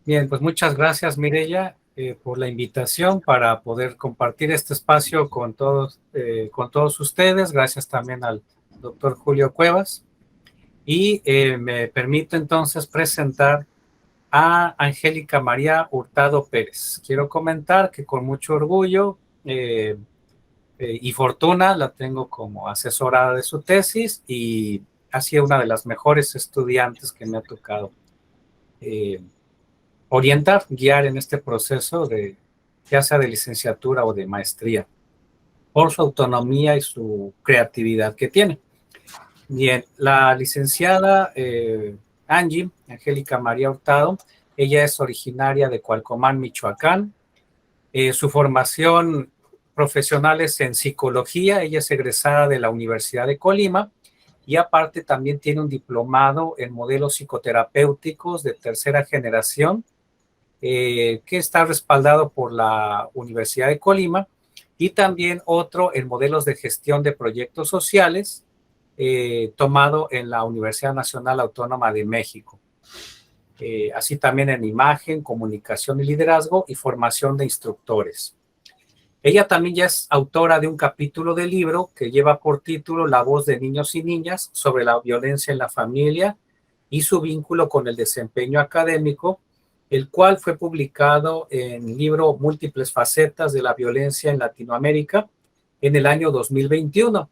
Bien, pues muchas gracias, Mireya, por la invitación para poder compartir este espacio con todos ustedes. Gracias también al doctor Julio Cuevas. Y me permito entonces presentar a Angélica María Hurtado Pérez. Quiero comentar que con mucho orgullo y fortuna la tengo como asesora de su tesis y ha sido una de las mejores estudiantes que me ha tocado eh, orientar, guiar en este proceso de ya sea de licenciatura o de maestría, por su autonomía y su creatividad que tiene. Bien, la licenciada Angie, Angélica María Hurtado, ella es originaria de Cualcomán, Michoacán. Su formación profesional es en psicología, ella es egresada de la Universidad de Colima y aparte también tiene un diplomado en modelos psicoterapéuticos de tercera generación que está respaldado por la Universidad de Colima y también otro en modelos de gestión de proyectos sociales tomado en la Universidad Nacional Autónoma de México. Así también en imagen, comunicación y liderazgo y formación de instructores. Ella también ya es autora de un capítulo del libro que lleva por título La voz de niños y niñas sobre la violencia en la familia y su vínculo con el desempeño académico, el cual fue publicado en el libro Múltiples facetas de la violencia en Latinoamérica en el año 2021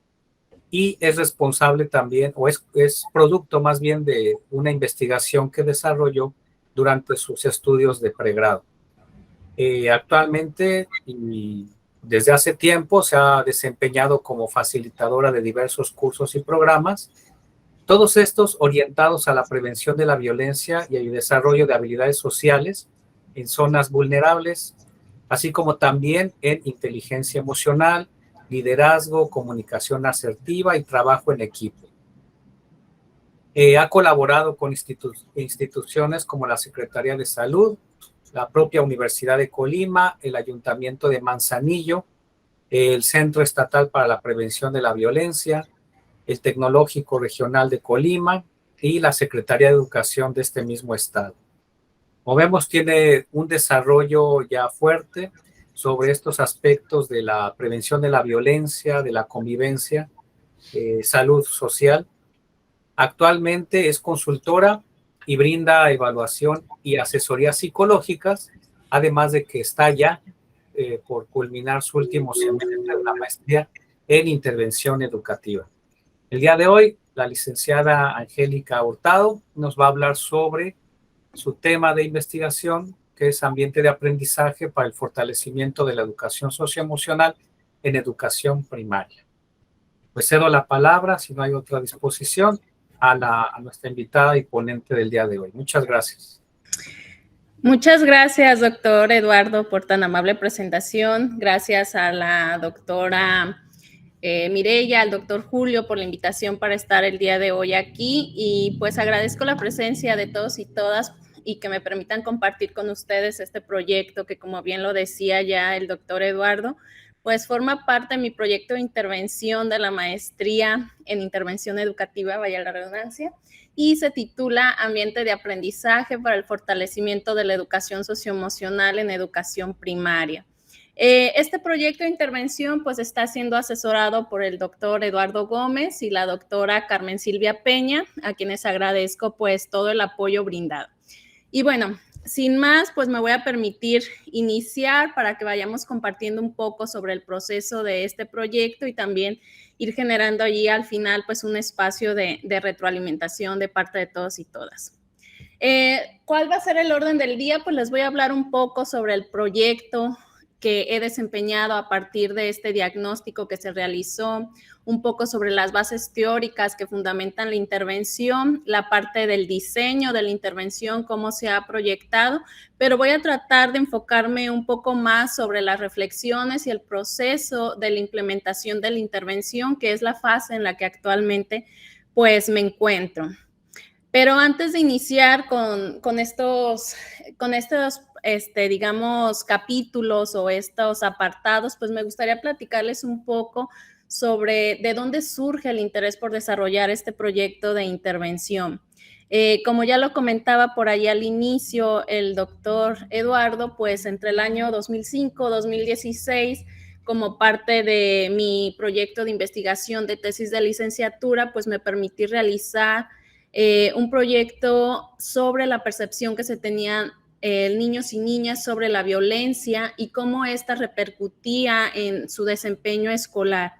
y es responsable también, o es producto más bien de una investigación que desarrolló durante sus estudios de pregrado. Actualmente y desde hace tiempo se ha desempeñado como facilitadora de diversos cursos y programas, todos estos orientados a la prevención de la violencia y el desarrollo de habilidades sociales en zonas vulnerables, así como también en inteligencia emocional, liderazgo, comunicación asertiva y trabajo en equipo. Ha colaborado con instituciones como la Secretaría de Salud, la propia Universidad de Colima, el Ayuntamiento de Manzanillo, el Centro Estatal para la Prevención de la Violencia, el Tecnológico Regional de Colima y la Secretaría de Educación de este mismo estado. Como vemos, tiene un desarrollo ya fuerte sobre estos aspectos de la prevención de la violencia, de la convivencia, salud social. Actualmente es consultora y brinda evaluación y asesorías psicológicas, además de que está ya por culminar su último semestre de la maestría en intervención educativa. El día de hoy, la licenciada Angélica Hurtado nos va a hablar sobre su tema de investigación, que es ambiente de aprendizaje para el fortalecimiento de la educación socioemocional en educación primaria. Pues cedo la palabra, si no hay otra disposición, a nuestra invitada y ponente del día de hoy. Muchas gracias. Muchas gracias, doctor Eduardo, por tan amable presentación. Gracias a la doctora Mireya, al doctor Julio por la invitación para estar el día de hoy aquí y pues agradezco la presencia de todos y todas y que me permitan compartir con ustedes este proyecto que, como bien lo decía ya el doctor Eduardo, pues forma parte de mi proyecto de intervención de la maestría en intervención educativa, vaya la redundancia, y se titula Ambiente de aprendizaje para el fortalecimiento de la educación socioemocional en educación primaria. Este proyecto de intervención pues está siendo asesorado por el doctor Eduardo Gómez y la doctora Carmen Silvia Peña, a quienes agradezco pues todo el apoyo brindado. Y bueno, sin más, pues me voy a permitir iniciar para que vayamos compartiendo un poco sobre el proceso de este proyecto y también ir generando allí al final pues un espacio de retroalimentación de parte de todos y todas. ¿Cuál va a ser el orden del día? Pues les voy a hablar un poco sobre el proyecto que he desempeñado a partir de este diagnóstico que se realizó, un poco sobre las bases teóricas que fundamentan la intervención, la parte del diseño de la intervención, cómo se ha proyectado, pero voy a tratar de enfocarme un poco más sobre las reflexiones y el proceso de la implementación de la intervención, que es la fase en la que actualmente pues me encuentro. Pero antes de iniciar con estos digamos, capítulos o estos apartados, pues me gustaría platicarles un poco sobre de dónde surge el interés por desarrollar este proyecto de intervención. Como ya lo comentaba por ahí al inicio el doctor Eduardo, pues entre el año 2005-2016, como parte de mi proyecto de investigación de tesis de licenciatura, pues me permití realizar un proyecto sobre la percepción que se tenían niños y niñas sobre la violencia y cómo ésta repercutía en su desempeño escolar.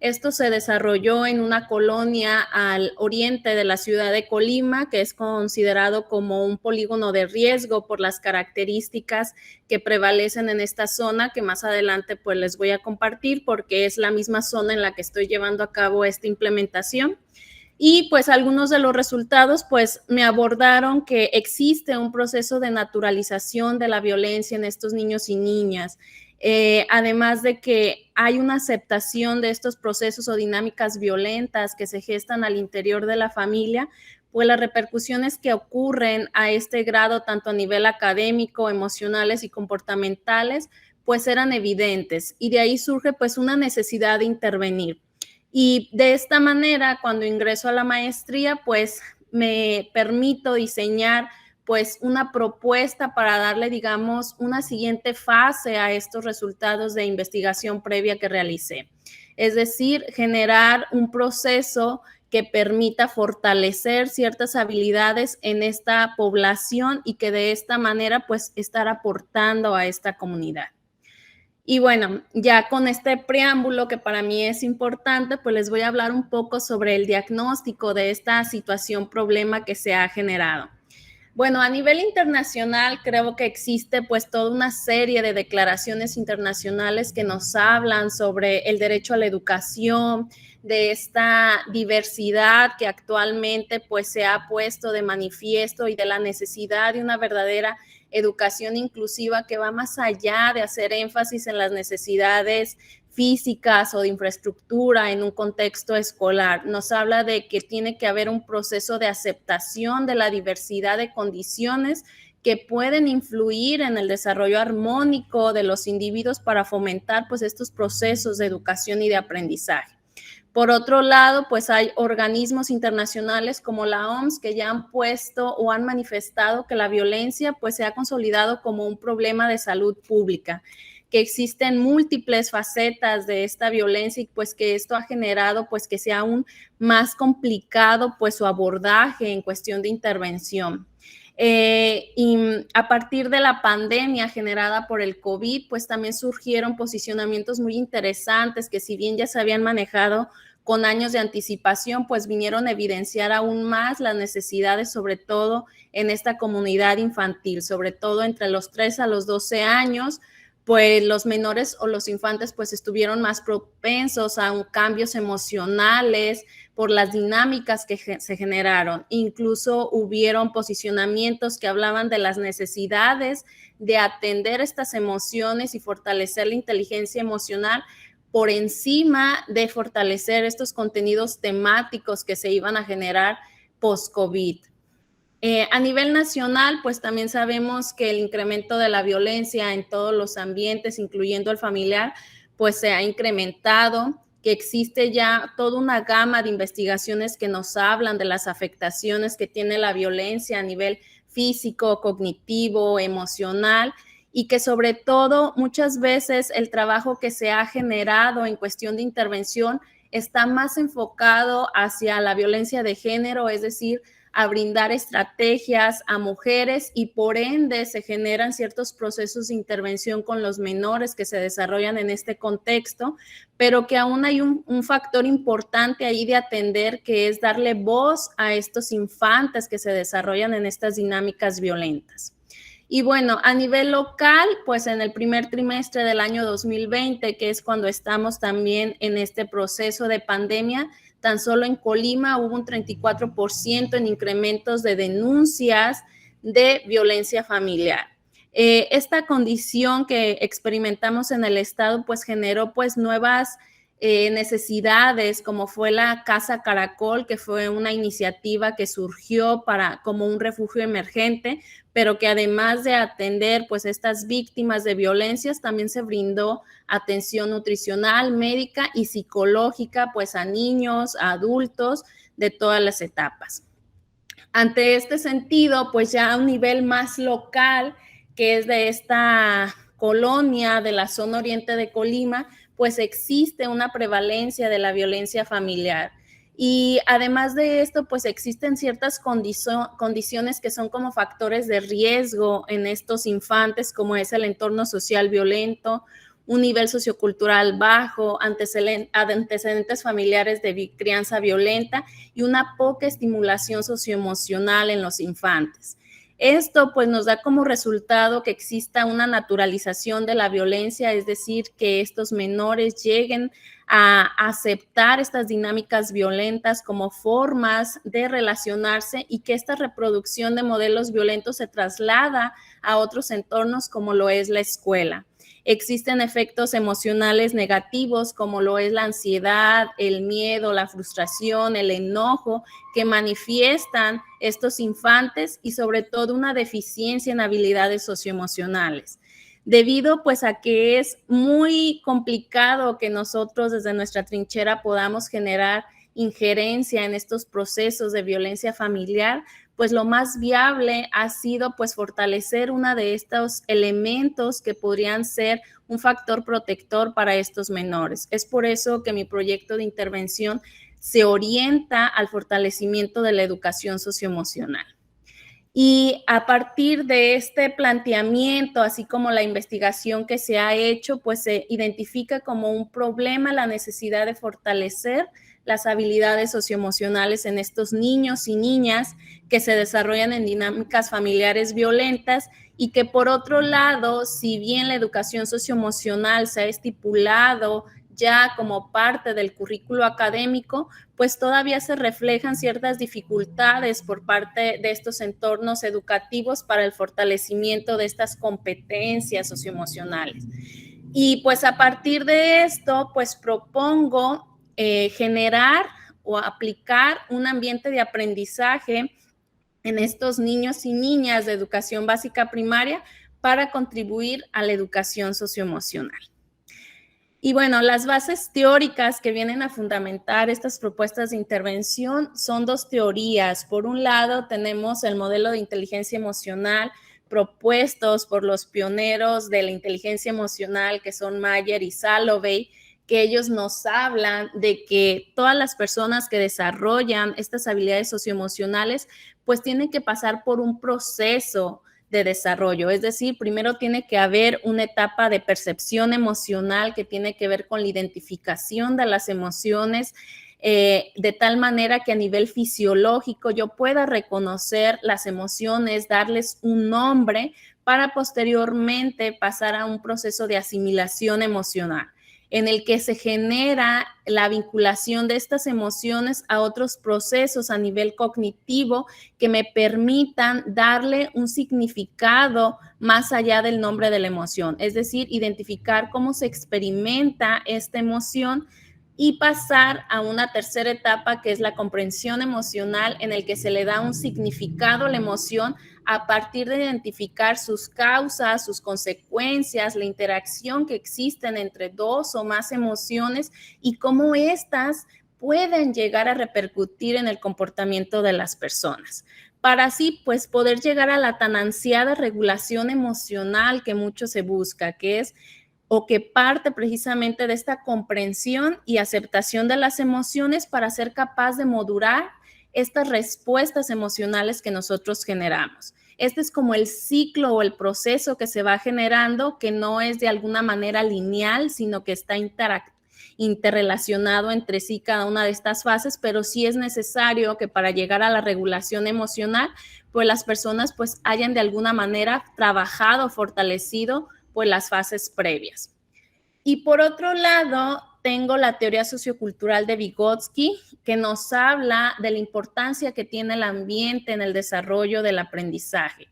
Esto se desarrolló en una colonia al oriente de la ciudad de Colima, que es considerado como un polígono de riesgo por las características que prevalecen en esta zona, que más adelante pues les voy a compartir porque es la misma zona en la que estoy llevando a cabo esta implementación. Y pues algunos de los resultados pues me abordaron que existe un proceso de naturalización de la violencia en estos niños y niñas. Además de que hay una aceptación de estos procesos o dinámicas violentas que se gestan al interior de la familia, pues las repercusiones que ocurren a este grado, tanto a nivel académico, emocionales y comportamentales, pues eran evidentes y de ahí surge pues una necesidad de intervenir. Y de esta manera, cuando ingreso a la maestría, pues me permito diseñar pues una propuesta para darle, digamos, una siguiente fase a estos resultados de investigación previa que realicé. Es decir, generar un proceso que permita fortalecer ciertas habilidades en esta población y que de esta manera pues estar aportando a esta comunidad. Y bueno, ya con este preámbulo que para mí es importante, pues les voy a hablar un poco sobre el diagnóstico de esta situación, problema que se ha generado. Bueno, a nivel internacional creo que existe pues toda una serie de declaraciones internacionales que nos hablan sobre el derecho a la educación, de esta diversidad que actualmente pues se ha puesto de manifiesto y de la necesidad de una verdadera educación inclusiva que va más allá de hacer énfasis en las necesidades físicas o de infraestructura en un contexto escolar. Nos habla de que tiene que haber un proceso de aceptación de la diversidad de condiciones que pueden influir en el desarrollo armónico de los individuos para fomentar pues estos procesos de educación y de aprendizaje. Por otro lado, pues hay organismos internacionales como la OMS que ya han puesto o han manifestado que la violencia pues se ha consolidado como un problema de salud pública, que existen múltiples facetas de esta violencia y pues que esto ha generado pues que sea aún más complicado pues su abordaje en cuestión de intervención. Y a partir de la pandemia generada por el COVID, pues también surgieron posicionamientos muy interesantes que si bien ya se habían manejado con años de anticipación, pues vinieron a evidenciar aún más las necesidades, sobre todo en esta comunidad infantil, sobre todo entre los 3 a los 12 años, pues los menores o los infantes pues estuvieron más propensos a cambios emocionales por las dinámicas que se generaron. Incluso hubieron posicionamientos que hablaban de las necesidades de atender estas emociones y fortalecer la inteligencia emocional por encima de fortalecer estos contenidos temáticos que se iban a generar post-COVID. A nivel nacional, pues también sabemos que el incremento de la violencia en todos los ambientes, incluyendo el familiar, pues se ha incrementado, que existe ya toda una gama de investigaciones que nos hablan de las afectaciones que tiene la violencia a nivel físico, cognitivo, emocional, y que sobre todo muchas veces el trabajo que se ha generado en cuestión de intervención está más enfocado hacia la violencia de género, es decir, a brindar estrategias a mujeres y por ende se generan ciertos procesos de intervención con los menores que se desarrollan en este contexto, pero que aún hay un factor importante ahí de atender, que es darle voz a estos infantes que se desarrollan en estas dinámicas violentas. Y bueno, a nivel local, pues en el primer trimestre del año 2020, que es cuando estamos también en este proceso de pandemia, tan solo en Colima hubo un 34% en incrementos de denuncias de violencia familiar. Esta condición que experimentamos en el estado pues generó pues nuevas necesidades, como fue la Casa Caracol, que fue una iniciativa que surgió como un refugio emergente, pero que además de atender pues estas víctimas de violencias, también se brindó atención nutricional, médica y psicológica pues a niños, a adultos de todas las etapas. Ante este sentido, pues ya a un nivel más local, que es de esta colonia de la zona oriente de Colima, pues existe una prevalencia de la violencia familiar. Y además de esto, pues existen ciertas condiciones que son como factores de riesgo en estos infantes, como es el entorno social violento, un nivel sociocultural bajo, antecedentes familiares de crianza violenta y una poca estimulación socioemocional en los infantes. Esto pues nos da como resultado que exista una naturalización de la violencia, es decir, que estos menores lleguen a aceptar estas dinámicas violentas como formas de relacionarse y que esta reproducción de modelos violentos se traslada a otros entornos como lo es la escuela. Existen efectos emocionales negativos como lo es la ansiedad, el miedo, la frustración, el enojo que manifiestan estos infantes y sobre todo una deficiencia en habilidades socioemocionales. Debido pues a que es muy complicado que nosotros desde nuestra trinchera podamos generar injerencia en estos procesos de violencia familiar, pues lo más viable ha sido pues fortalecer uno de estos elementos que podrían ser un factor protector para estos menores. Es por eso que mi proyecto de intervención se orienta al fortalecimiento de la educación socioemocional. Y a partir de este planteamiento, así como la investigación que se ha hecho, pues se identifica como un problema la necesidad de fortalecer las habilidades socioemocionales en estos niños y niñas que se desarrollan en dinámicas familiares violentas y que por otro lado, si bien la educación socioemocional se ha estipulado ya como parte del currículo académico, pues todavía se reflejan ciertas dificultades por parte de estos entornos educativos para el fortalecimiento de estas competencias socioemocionales. Y pues a partir de esto, pues propongo generar o aplicar un ambiente de aprendizaje en estos niños y niñas de educación básica primaria para contribuir a la educación socioemocional. Y bueno, las bases teóricas que vienen a fundamentar estas propuestas de intervención son dos teorías. Por un lado, tenemos el modelo de inteligencia emocional propuestos por los pioneros de la inteligencia emocional, que son Mayer y Salovey, que ellos nos hablan de que todas las personas que desarrollan estas habilidades socioemocionales, pues tienen que pasar por un proceso de desarrollo, es decir, primero tiene que haber una etapa de percepción emocional que tiene que ver con la identificación de las emociones, de tal manera que a nivel fisiológico yo pueda reconocer las emociones, darles un nombre para posteriormente pasar a un proceso de asimilación emocional, en el que se genera la vinculación de estas emociones a otros procesos a nivel cognitivo que me permitan darle un significado más allá del nombre de la emoción, es decir, identificar cómo se experimenta esta emoción y pasar a una tercera etapa que es la comprensión emocional, en el que se le da un significado a la emoción a partir de identificar sus causas, sus consecuencias, la interacción que existen entre dos o más emociones y cómo éstas pueden llegar a repercutir en el comportamiento de las personas, para así pues poder llegar a la tan ansiada regulación emocional que mucho se busca, que es o que parte precisamente de esta comprensión y aceptación de las emociones para ser capaz de modular estas respuestas emocionales que nosotros generamos. Este es como el ciclo o el proceso que se va generando, que no es de alguna manera lineal, sino que está interrelacionado entre sí cada una de estas fases, pero sí es necesario que para llegar a la regulación emocional, pues las personas pues hayan de alguna manera trabajado, fortalecido pues las fases previas. Y por otro lado, tengo la teoría sociocultural de Vygotsky, que nos habla de la importancia que tiene el ambiente en el desarrollo del aprendizaje,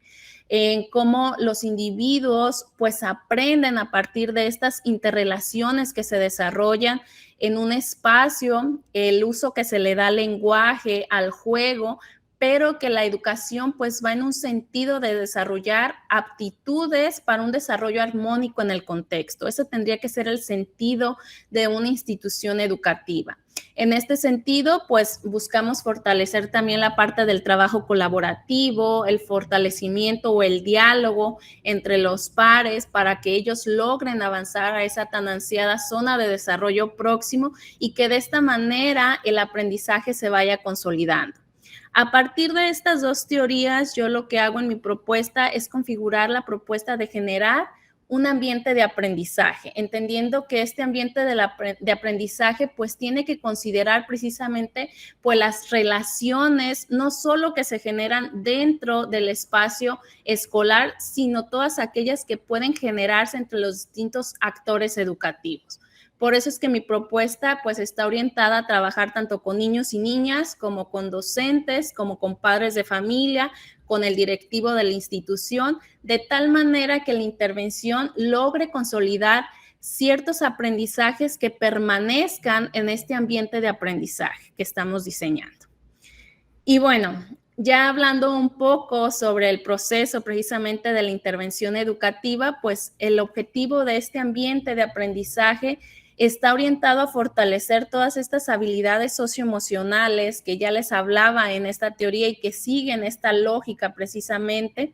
en cómo los individuos pues aprenden a partir de estas interrelaciones que se desarrollan en un espacio, el uso que se le da al lenguaje, al juego, pero que la educación pues va en un sentido de desarrollar aptitudes para un desarrollo armónico en el contexto. Ese tendría que ser el sentido de una institución educativa. En este sentido, pues buscamos fortalecer también la parte del trabajo colaborativo, el fortalecimiento o el diálogo entre los pares para que ellos logren avanzar a esa tan ansiada zona de desarrollo próximo y que de esta manera el aprendizaje se vaya consolidando. A partir de estas dos teorías, yo lo que hago en mi propuesta es configurar la propuesta de generar un ambiente de aprendizaje, entendiendo que este ambiente de aprendizaje pues tiene que considerar precisamente pues las relaciones no solo que se generan dentro del espacio escolar, sino todas aquellas que pueden generarse entre los distintos actores educativos. Por eso es que mi propuesta pues está orientada a trabajar tanto con niños y niñas como con docentes, como con padres de familia, con el directivo de la institución, de tal manera que la intervención logre consolidar ciertos aprendizajes que permanezcan en este ambiente de aprendizaje que estamos diseñando. Y bueno, ya hablando un poco sobre el proceso precisamente de la intervención educativa, pues el objetivo de este ambiente de aprendizaje está orientado a fortalecer todas estas habilidades socioemocionales que ya les hablaba en esta teoría y que siguen esta lógica precisamente,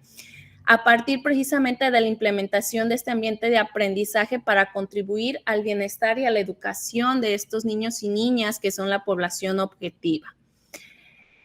a partir precisamente de la implementación de este ambiente de aprendizaje para contribuir al bienestar y a la educación de estos niños y niñas que son la población objetiva.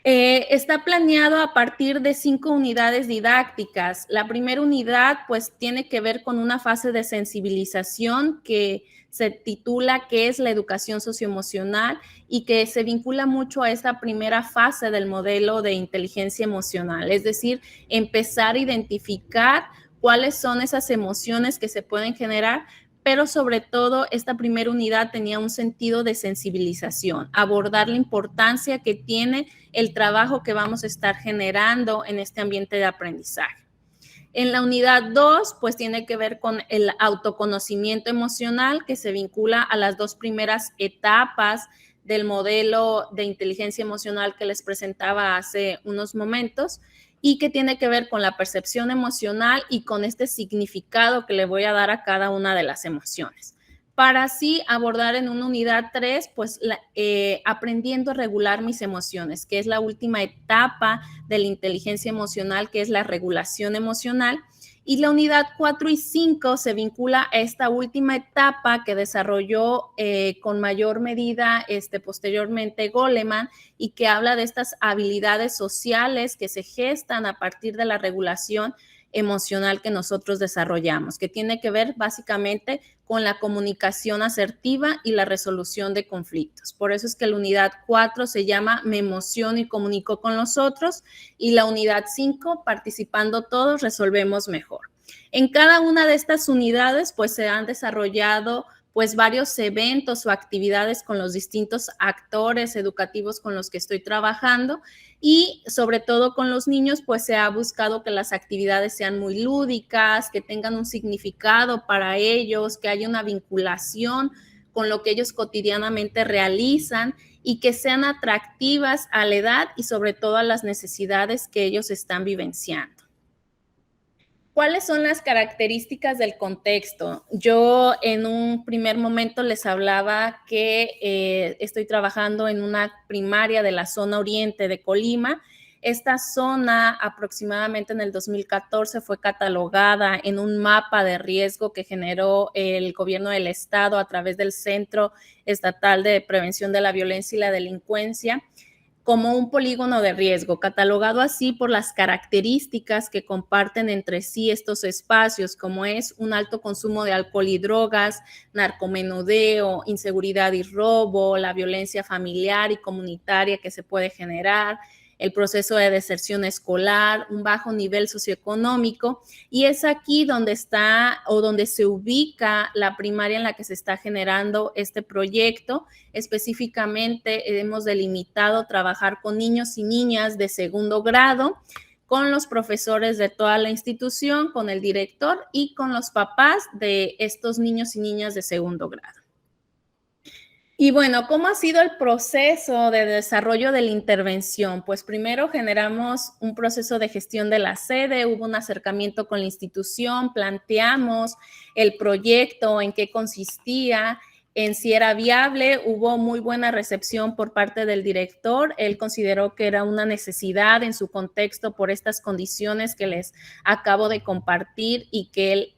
Está planeado a partir de 5 unidades didácticas. La primera unidad pues tiene que ver con una fase de sensibilización que se titula ¿Qué es la educación socioemocional? Y que se vincula mucho a esta primera fase del modelo de inteligencia emocional, es decir, empezar a identificar cuáles son esas emociones que se pueden generar, pero sobre todo esta primera unidad tenía un sentido de sensibilización, abordar la importancia que tiene el trabajo que vamos a estar generando en este ambiente de aprendizaje. En la unidad 2, pues tiene que ver con el autoconocimiento emocional que se vincula a las 2 primeras etapas del modelo de inteligencia emocional que les presentaba hace unos momentos y que tiene que ver con la percepción emocional y con este significado que le voy a dar a cada una de las emociones. Para así abordar en una unidad 3, pues aprendiendo a regular mis emociones, que es la última etapa de la inteligencia emocional, que es la regulación emocional. Y la unidad 4 y 5 se vincula a esta última etapa que desarrolló con mayor medida posteriormente Goleman y que habla de estas habilidades sociales que se gestan a partir de la regulación emocional que nosotros desarrollamos, que tiene que ver básicamente con la comunicación asertiva y la resolución de conflictos. Por eso es que la unidad 4 se llama Me emociono y comunico con los otros y la unidad 5, participando todos, resolvemos mejor. En cada una de estas unidades, pues se han desarrollado pues varios eventos o actividades con los distintos actores educativos con los que estoy trabajando y sobre todo con los niños, pues se ha buscado que las actividades sean muy lúdicas, que tengan un significado para ellos, que haya una vinculación con lo que ellos cotidianamente realizan y que sean atractivas a la edad y sobre todo a las necesidades que ellos están vivenciando. ¿Cuáles son las características del contexto? Yo en un primer momento les hablaba que estoy trabajando en una primaria de la zona oriente de Colima. Esta zona aproximadamente en el 2014 fue catalogada en un mapa de riesgo que generó el gobierno del estado a través del Centro Estatal de Prevención de la Violencia y la Delincuencia como un polígono de riesgo, catalogado así por las características que comparten entre sí estos espacios, como es un alto consumo de alcohol y drogas, narcomenudeo, inseguridad y robo, la violencia familiar y comunitaria que se puede generar, el proceso de deserción escolar, un bajo nivel socioeconómico, y es aquí donde está o donde se ubica la primaria en la que se está generando este proyecto. Específicamente hemos delimitado trabajar con niños y niñas de segundo grado, con los profesores de toda la institución, con el director y con los papás de estos niños y niñas de segundo grado. Y bueno, ¿cómo ha sido el proceso de desarrollo de la intervención? Pues primero generamos un proceso de gestión de la sede, hubo un acercamiento con la institución, planteamos el proyecto, en qué consistía, en si era viable. Hubo muy buena recepción por parte del director. Él consideró que era una necesidad en su contexto por estas condiciones que les acabo de compartir y que él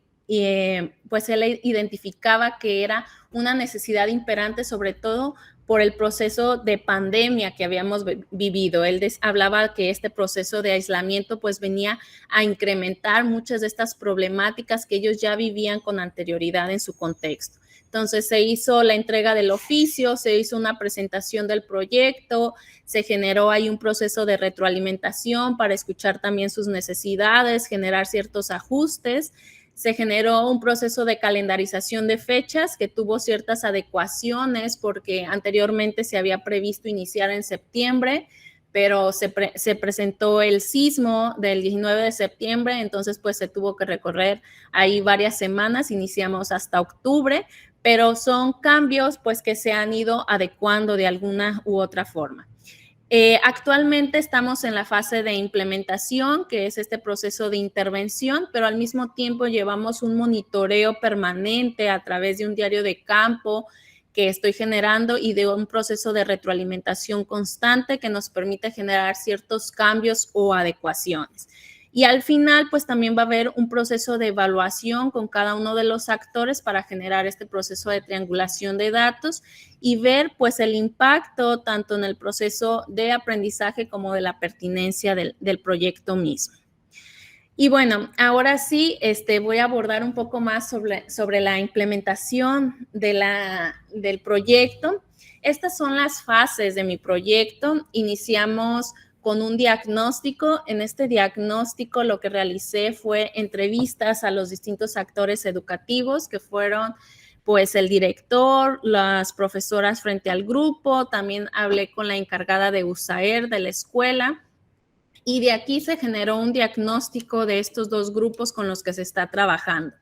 pues él identificaba que era una necesidad imperante, sobre todo por el proceso de pandemia que habíamos vivido. Él hablaba que este proceso de aislamiento pues venía a incrementar muchas de estas problemáticas que ellos ya vivían con anterioridad en su contexto. Entonces se hizo la entrega del oficio, se hizo una presentación del proyecto, se generó ahí un proceso de retroalimentación para escuchar también sus necesidades, generar ciertos ajustes. Se generó un proceso de calendarización de fechas que tuvo ciertas adecuaciones porque anteriormente se había previsto iniciar en septiembre, pero se presentó el sismo del 19 de septiembre, entonces pues se tuvo que recorrer ahí varias semanas, iniciamos hasta octubre, pero son cambios pues que se han ido adecuando de alguna u otra forma. Actualmente estamos en la fase de implementación, que es este proceso de intervención, pero al mismo tiempo llevamos un monitoreo permanente a través de un diario de campo que estoy generando y de un proceso de retroalimentación constante que nos permite generar ciertos cambios o adecuaciones. Y al final, pues también va a haber un proceso de evaluación con cada uno de los actores para generar este proceso de triangulación de datos y ver pues el impacto tanto en el proceso de aprendizaje como de la pertinencia del proyecto mismo. Y bueno, ahora sí voy a abordar un poco más sobre la implementación del proyecto. Estas son las fases de mi proyecto. Iniciamos con un diagnóstico. En este diagnóstico lo que realicé fue entrevistas a los distintos actores educativos que fueron pues el director, las profesoras frente al grupo, también hablé con la encargada de USAER de la escuela y de aquí se generó un diagnóstico de estos dos grupos con los que se está trabajando.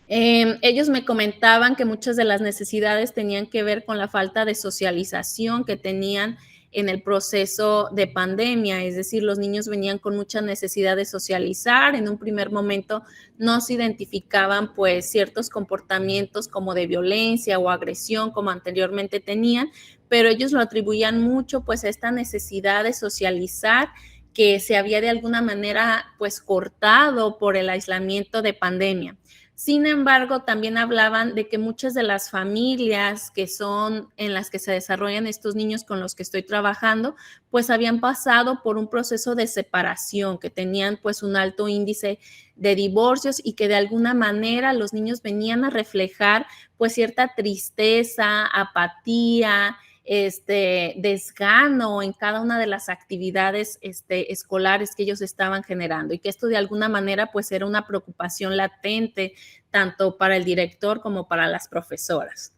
Ellos me comentaban que muchas de las necesidades tenían que ver con la falta de socialización que tenían en el proceso de pandemia, es decir, los niños venían con mucha necesidad de socializar. En un primer momento no se identificaban pues ciertos comportamientos como de violencia o agresión como anteriormente tenían, pero ellos lo atribuían mucho pues a esta necesidad de socializar que se había de alguna manera pues cortado por el aislamiento de pandemia. Sin embargo, también hablaban de que muchas de las familias que son en las que se desarrollan estos niños con los que estoy trabajando, pues habían pasado por un proceso de separación, que tenían pues un alto índice de divorcios y que de alguna manera los niños venían a reflejar pues cierta tristeza, apatía, desgano en cada una de las actividades escolares que ellos estaban generando y que esto de alguna manera pues era una preocupación latente tanto para el director como para las profesoras.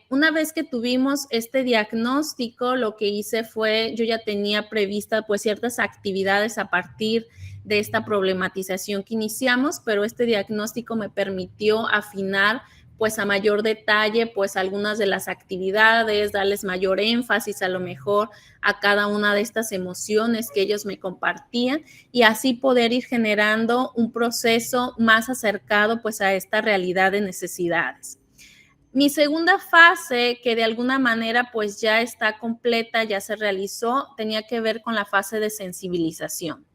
Una vez que tuvimos este diagnóstico, lo que hice fue, yo ya tenía prevista pues ciertas actividades a partir de esta problematización que iniciamos, pero este diagnóstico me permitió afinar pues a mayor detalle, pues algunas de las actividades, darles mayor énfasis a lo mejor a cada una de estas emociones que ellos me compartían y así poder ir generando un proceso más acercado pues a esta realidad de necesidades. Mi segunda fase, que de alguna manera pues ya está completa, ya se realizó, tenía que ver con la fase de sensibilización.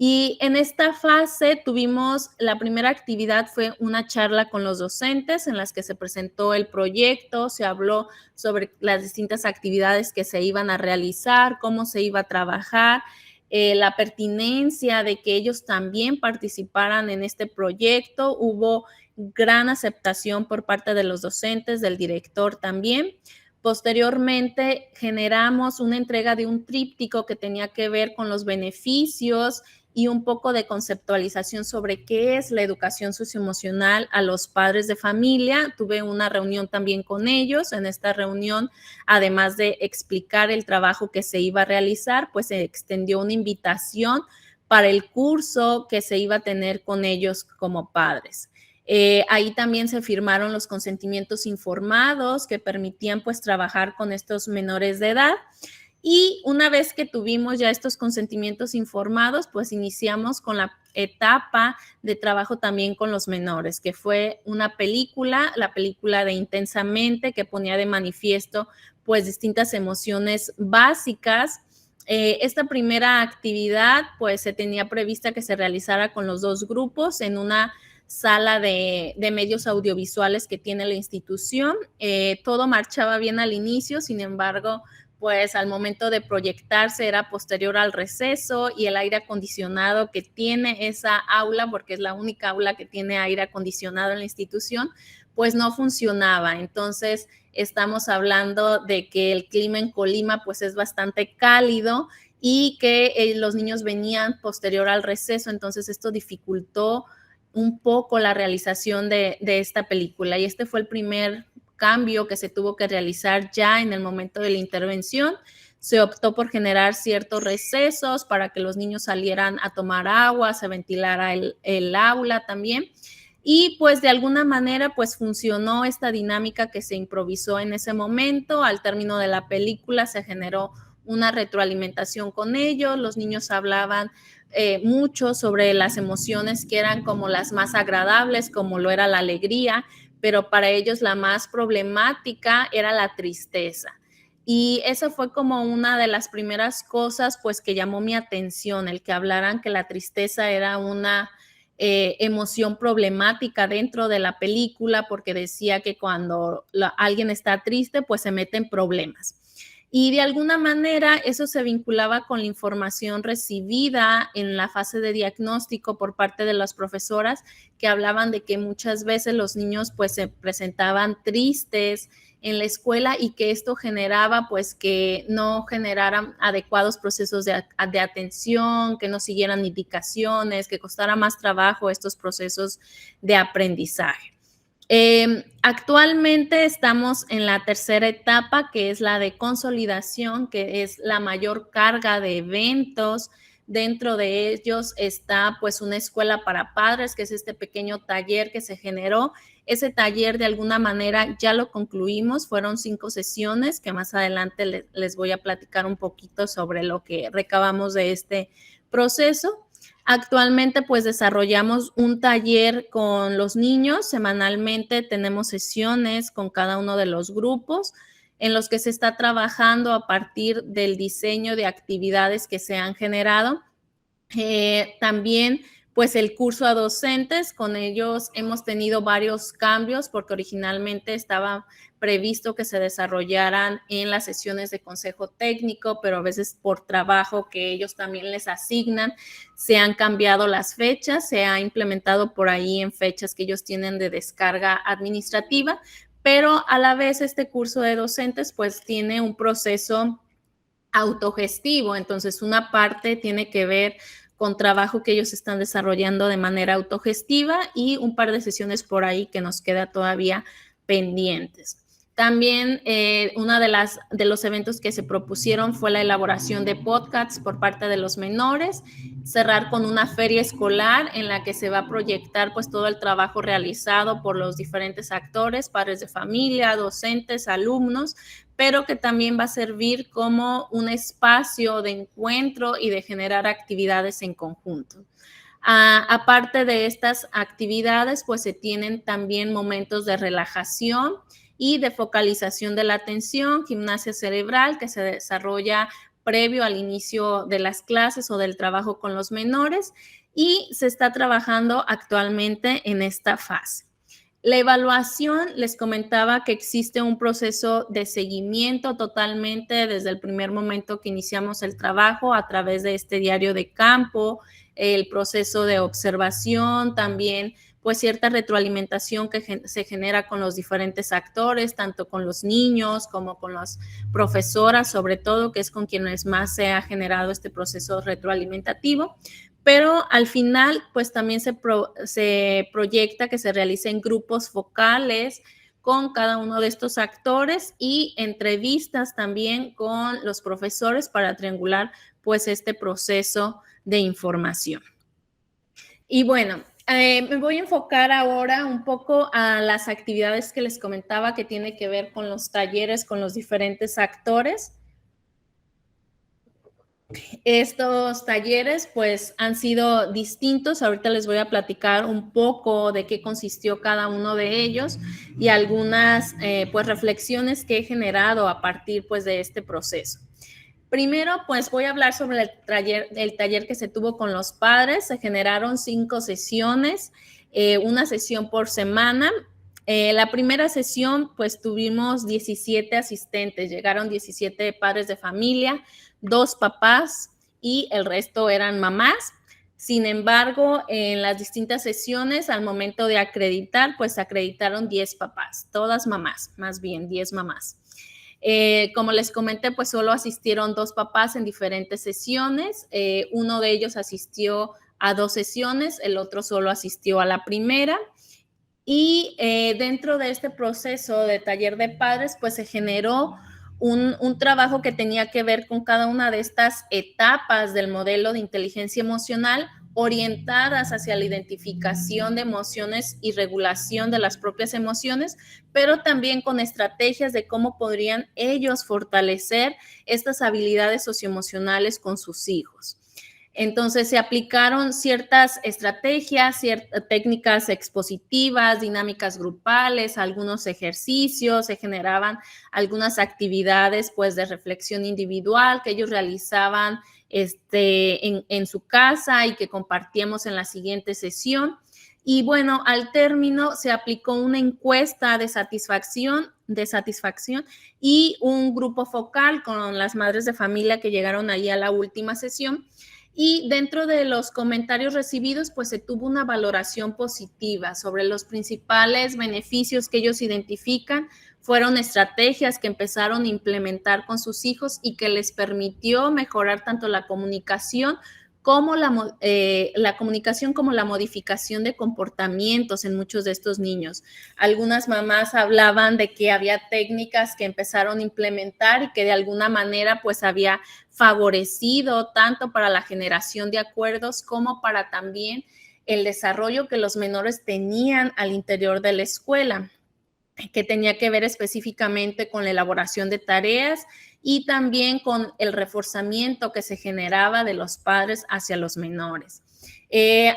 Y en esta fase tuvimos, la primera actividad fue una charla con los docentes en las que se presentó el proyecto, se habló sobre las distintas actividades que se iban a realizar, cómo se iba a trabajar, la pertinencia de que ellos también participaran en este proyecto. Hubo gran aceptación por parte de los docentes, del director también. Posteriormente generamos una entrega de un tríptico que tenía que ver con los beneficios y un poco de conceptualización sobre qué es la educación socioemocional a los padres de familia. Tuve una reunión también con ellos. En esta reunión, además de explicar el trabajo que se iba a realizar, pues se extendió una invitación para el curso que se iba a tener con ellos como padres. Ahí también se firmaron los consentimientos informados que permitían pues trabajar con estos menores de edad. Y una vez que tuvimos ya estos consentimientos informados, pues iniciamos con la etapa de trabajo también con los menores, que fue una película, la película de Intensamente, que ponía de manifiesto pues distintas emociones básicas. Esta primera actividad pues se tenía prevista que se realizara con los dos grupos en una sala de medios audiovisuales que tiene la institución. Todo marchaba bien al inicio, sin embargo, pues al momento de proyectarse era posterior al receso y el aire acondicionado que tiene esa aula, porque es la única aula que tiene aire acondicionado en la institución, pues no funcionaba. Entonces, estamos hablando de que el clima en Colima pues es bastante cálido y que los niños venían posterior al receso, entonces esto dificultó un poco la realización de esta película, y este fue el primer cambio que se tuvo que realizar ya en el momento de la intervención. Se optó por generar ciertos recesos para que los niños salieran a tomar agua, se ventilara el aula también, y pues de alguna manera pues funcionó esta dinámica que se improvisó en ese momento. Al término de la película se generó una retroalimentación con ellos, los niños hablaban mucho sobre las emociones que eran como las más agradables, como lo era la alegría, pero para ellos la más problemática era la tristeza. Y eso fue como una de las primeras cosas pues que llamó mi atención, el que hablaran que la tristeza era una emoción problemática dentro de la película, porque decía que cuando alguien está triste pues se mete en problemas. Y de alguna manera eso se vinculaba con la información recibida en la fase de diagnóstico por parte de las profesoras, que hablaban de que muchas veces los niños pues se presentaban tristes en la escuela y que esto generaba pues que no generaran adecuados procesos de atención, que no siguieran indicaciones, que costara más trabajo estos procesos de aprendizaje. Actualmente estamos en la tercera etapa, que es la de consolidación, que es la mayor carga de eventos. Dentro de ellos está pues una escuela para padres, que es este pequeño taller que se generó. Ese taller de alguna manera ya lo concluimos, fueron 5 sesiones que más adelante les voy a platicar un poquito sobre lo que recabamos de este proceso. Actualmente pues desarrollamos un taller con los niños, semanalmente tenemos sesiones con cada uno de los grupos en los que se está trabajando a partir del diseño de actividades que se han generado. También pues el curso a docentes, con ellos hemos tenido varios cambios porque originalmente estaba previsto que se desarrollaran en las sesiones de consejo técnico, pero a veces por trabajo que ellos también les asignan, se han cambiado las fechas, se ha implementado por ahí en fechas que ellos tienen de descarga administrativa, pero a la vez este curso de docentes pues tiene un proceso autogestivo, entonces una parte tiene que ver con trabajo que ellos están desarrollando de manera autogestiva y un par de sesiones por ahí que nos queda todavía pendientes. También uno de los eventos que se propusieron fue la elaboración de podcasts por parte de los menores, cerrar con una feria escolar en la que se va a proyectar pues todo el trabajo realizado por los diferentes actores, padres de familia, docentes, alumnos, pero que también va a servir como un espacio de encuentro y de generar actividades en conjunto. Aparte de estas actividades, pues se tienen también momentos de relajación y de focalización de la atención, gimnasia cerebral que se desarrolla previo al inicio de las clases o del trabajo con los menores, y se está trabajando actualmente en esta fase. La evaluación, les comentaba que existe un proceso de seguimiento totalmente desde el primer momento que iniciamos el trabajo a través de este diario de campo, el proceso de observación, también pues cierta retroalimentación que se genera con los diferentes actores, tanto con los niños como con las profesoras, sobre todo, que es con quienes más se ha generado este proceso retroalimentativo. Pero al final, pues también se proyecta que se realicen grupos focales con cada uno de estos actores y entrevistas también con los profesores para triangular pues este proceso de información. Y bueno, me voy a enfocar ahora un poco a las actividades que les comentaba que tiene que ver con los talleres, con los diferentes actores. Estos talleres pues han sido distintos. Ahorita les voy a platicar un poco de qué consistió cada uno de ellos y algunas pues reflexiones que he generado a partir pues de este proceso. Primero, pues voy a hablar sobre el taller que se tuvo con los padres. Se generaron 5 sesiones, una sesión por semana. La primera sesión, pues tuvimos 17 asistentes, llegaron 17 padres de familia, 2 papás y el resto eran mamás. Sin embargo, en las distintas sesiones, al momento de acreditar, pues acreditaron 10 papás, todas mamás, más bien 10 mamás. Como les comenté, pues solo asistieron 2 papás en diferentes sesiones. Uno de ellos asistió a 2 sesiones, el otro solo asistió a la primera. Y dentro de este proceso de taller de padres, pues se generó un trabajo que tenía que ver con cada una de estas etapas del modelo de inteligencia emocional orientadas hacia la identificación de emociones y regulación de las propias emociones, pero también con estrategias de cómo podrían ellos fortalecer estas habilidades socioemocionales con sus hijos. Entonces se aplicaron ciertas estrategias, ciertas técnicas expositivas, dinámicas grupales, algunos ejercicios, se generaban algunas actividades pues de reflexión individual que ellos realizaban en su casa y que compartíamos en la siguiente sesión. Y bueno, al término se aplicó una encuesta de satisfacción y un grupo focal con las madres de familia que llegaron ahí a la última sesión. Y dentro de los comentarios recibidos, pues se tuvo una valoración positiva sobre los principales beneficios que ellos identifican. Fueron estrategias que empezaron a implementar con sus hijos y que les permitió mejorar tanto la comunicación como la comunicación como la modificación de comportamientos en muchos de estos niños. Algunas mamás hablaban de que había técnicas que empezaron a implementar y que de alguna manera pues había favorecido tanto para la generación de acuerdos como para también el desarrollo que los menores tenían al interior de la escuela, que tenía que ver específicamente con la elaboración de tareas y también con el reforzamiento que se generaba de los padres hacia los menores.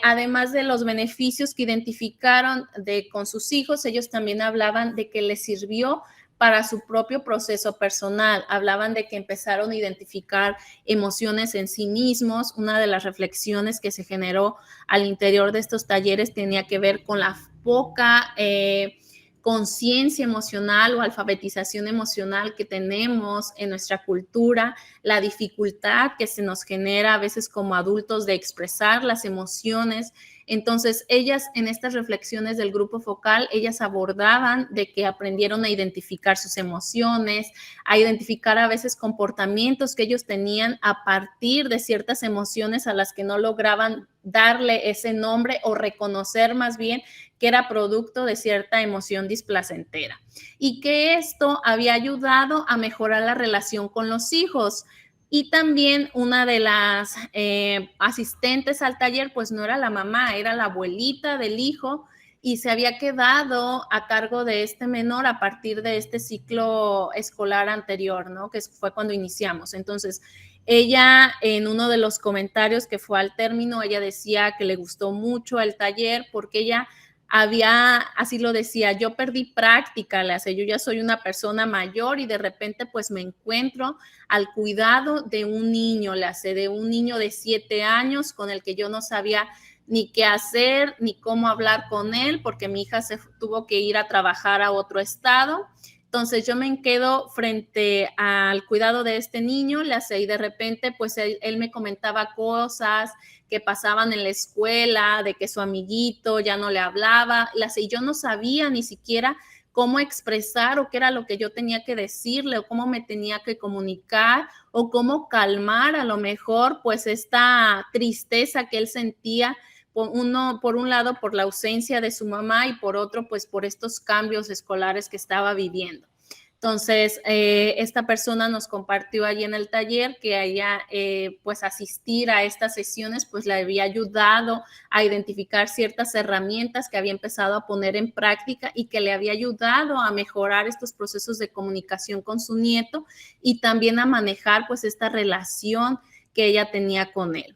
Además de los beneficios que identificaron con sus hijos, ellos también hablaban de que les sirvió para su propio proceso personal. Hablaban de que empezaron a identificar emociones en sí mismos. Una de las reflexiones que se generó al interior de estos talleres tenía que ver con la poca conciencia emocional o alfabetización emocional que tenemos en nuestra cultura, la dificultad que se nos genera a veces como adultos de expresar las emociones. Entonces, ellas en estas reflexiones del grupo focal, ellas abordaban de que aprendieron a identificar sus emociones, a identificar a veces comportamientos que ellos tenían a partir de ciertas emociones a las que no lograban darle ese nombre o reconocer más bien que era producto de cierta emoción displacentera y que esto había ayudado a mejorar la relación con los hijos. Y también una de las asistentes al taller, pues no era la mamá, era la abuelita del hijo y se había quedado a cargo de este menor a partir de este ciclo escolar anterior, ¿no? Que fue cuando iniciamos. Entonces, ella en uno de los comentarios que fue al término, ella decía que le gustó mucho el taller porque ella así lo decía, yo perdí práctica, le hace, yo ya soy una persona mayor y de repente pues me encuentro al cuidado de un niño, le hace, de un niño de 7 años con el que yo no sabía ni qué hacer, ni cómo hablar con él, porque mi hija se tuvo que ir a trabajar a otro estado. Entonces yo me quedo frente al cuidado de este niño, le hace, y de repente pues él me comentaba cosas que pasaban en la escuela, de que su amiguito ya no le hablaba, y yo no sabía ni siquiera cómo expresar o qué era lo que yo tenía que decirle o cómo me tenía que comunicar o cómo calmar a lo mejor pues esta tristeza que él sentía, por un lado por la ausencia de su mamá y por otro pues por estos cambios escolares que estaba viviendo. Entonces, esta persona nos compartió allí en el taller que a ella, pues, asistir a estas sesiones, pues, le había ayudado a identificar ciertas herramientas que había empezado a poner en práctica y que le había ayudado a mejorar estos procesos de comunicación con su nieto y también a manejar, pues, esta relación que ella tenía con él.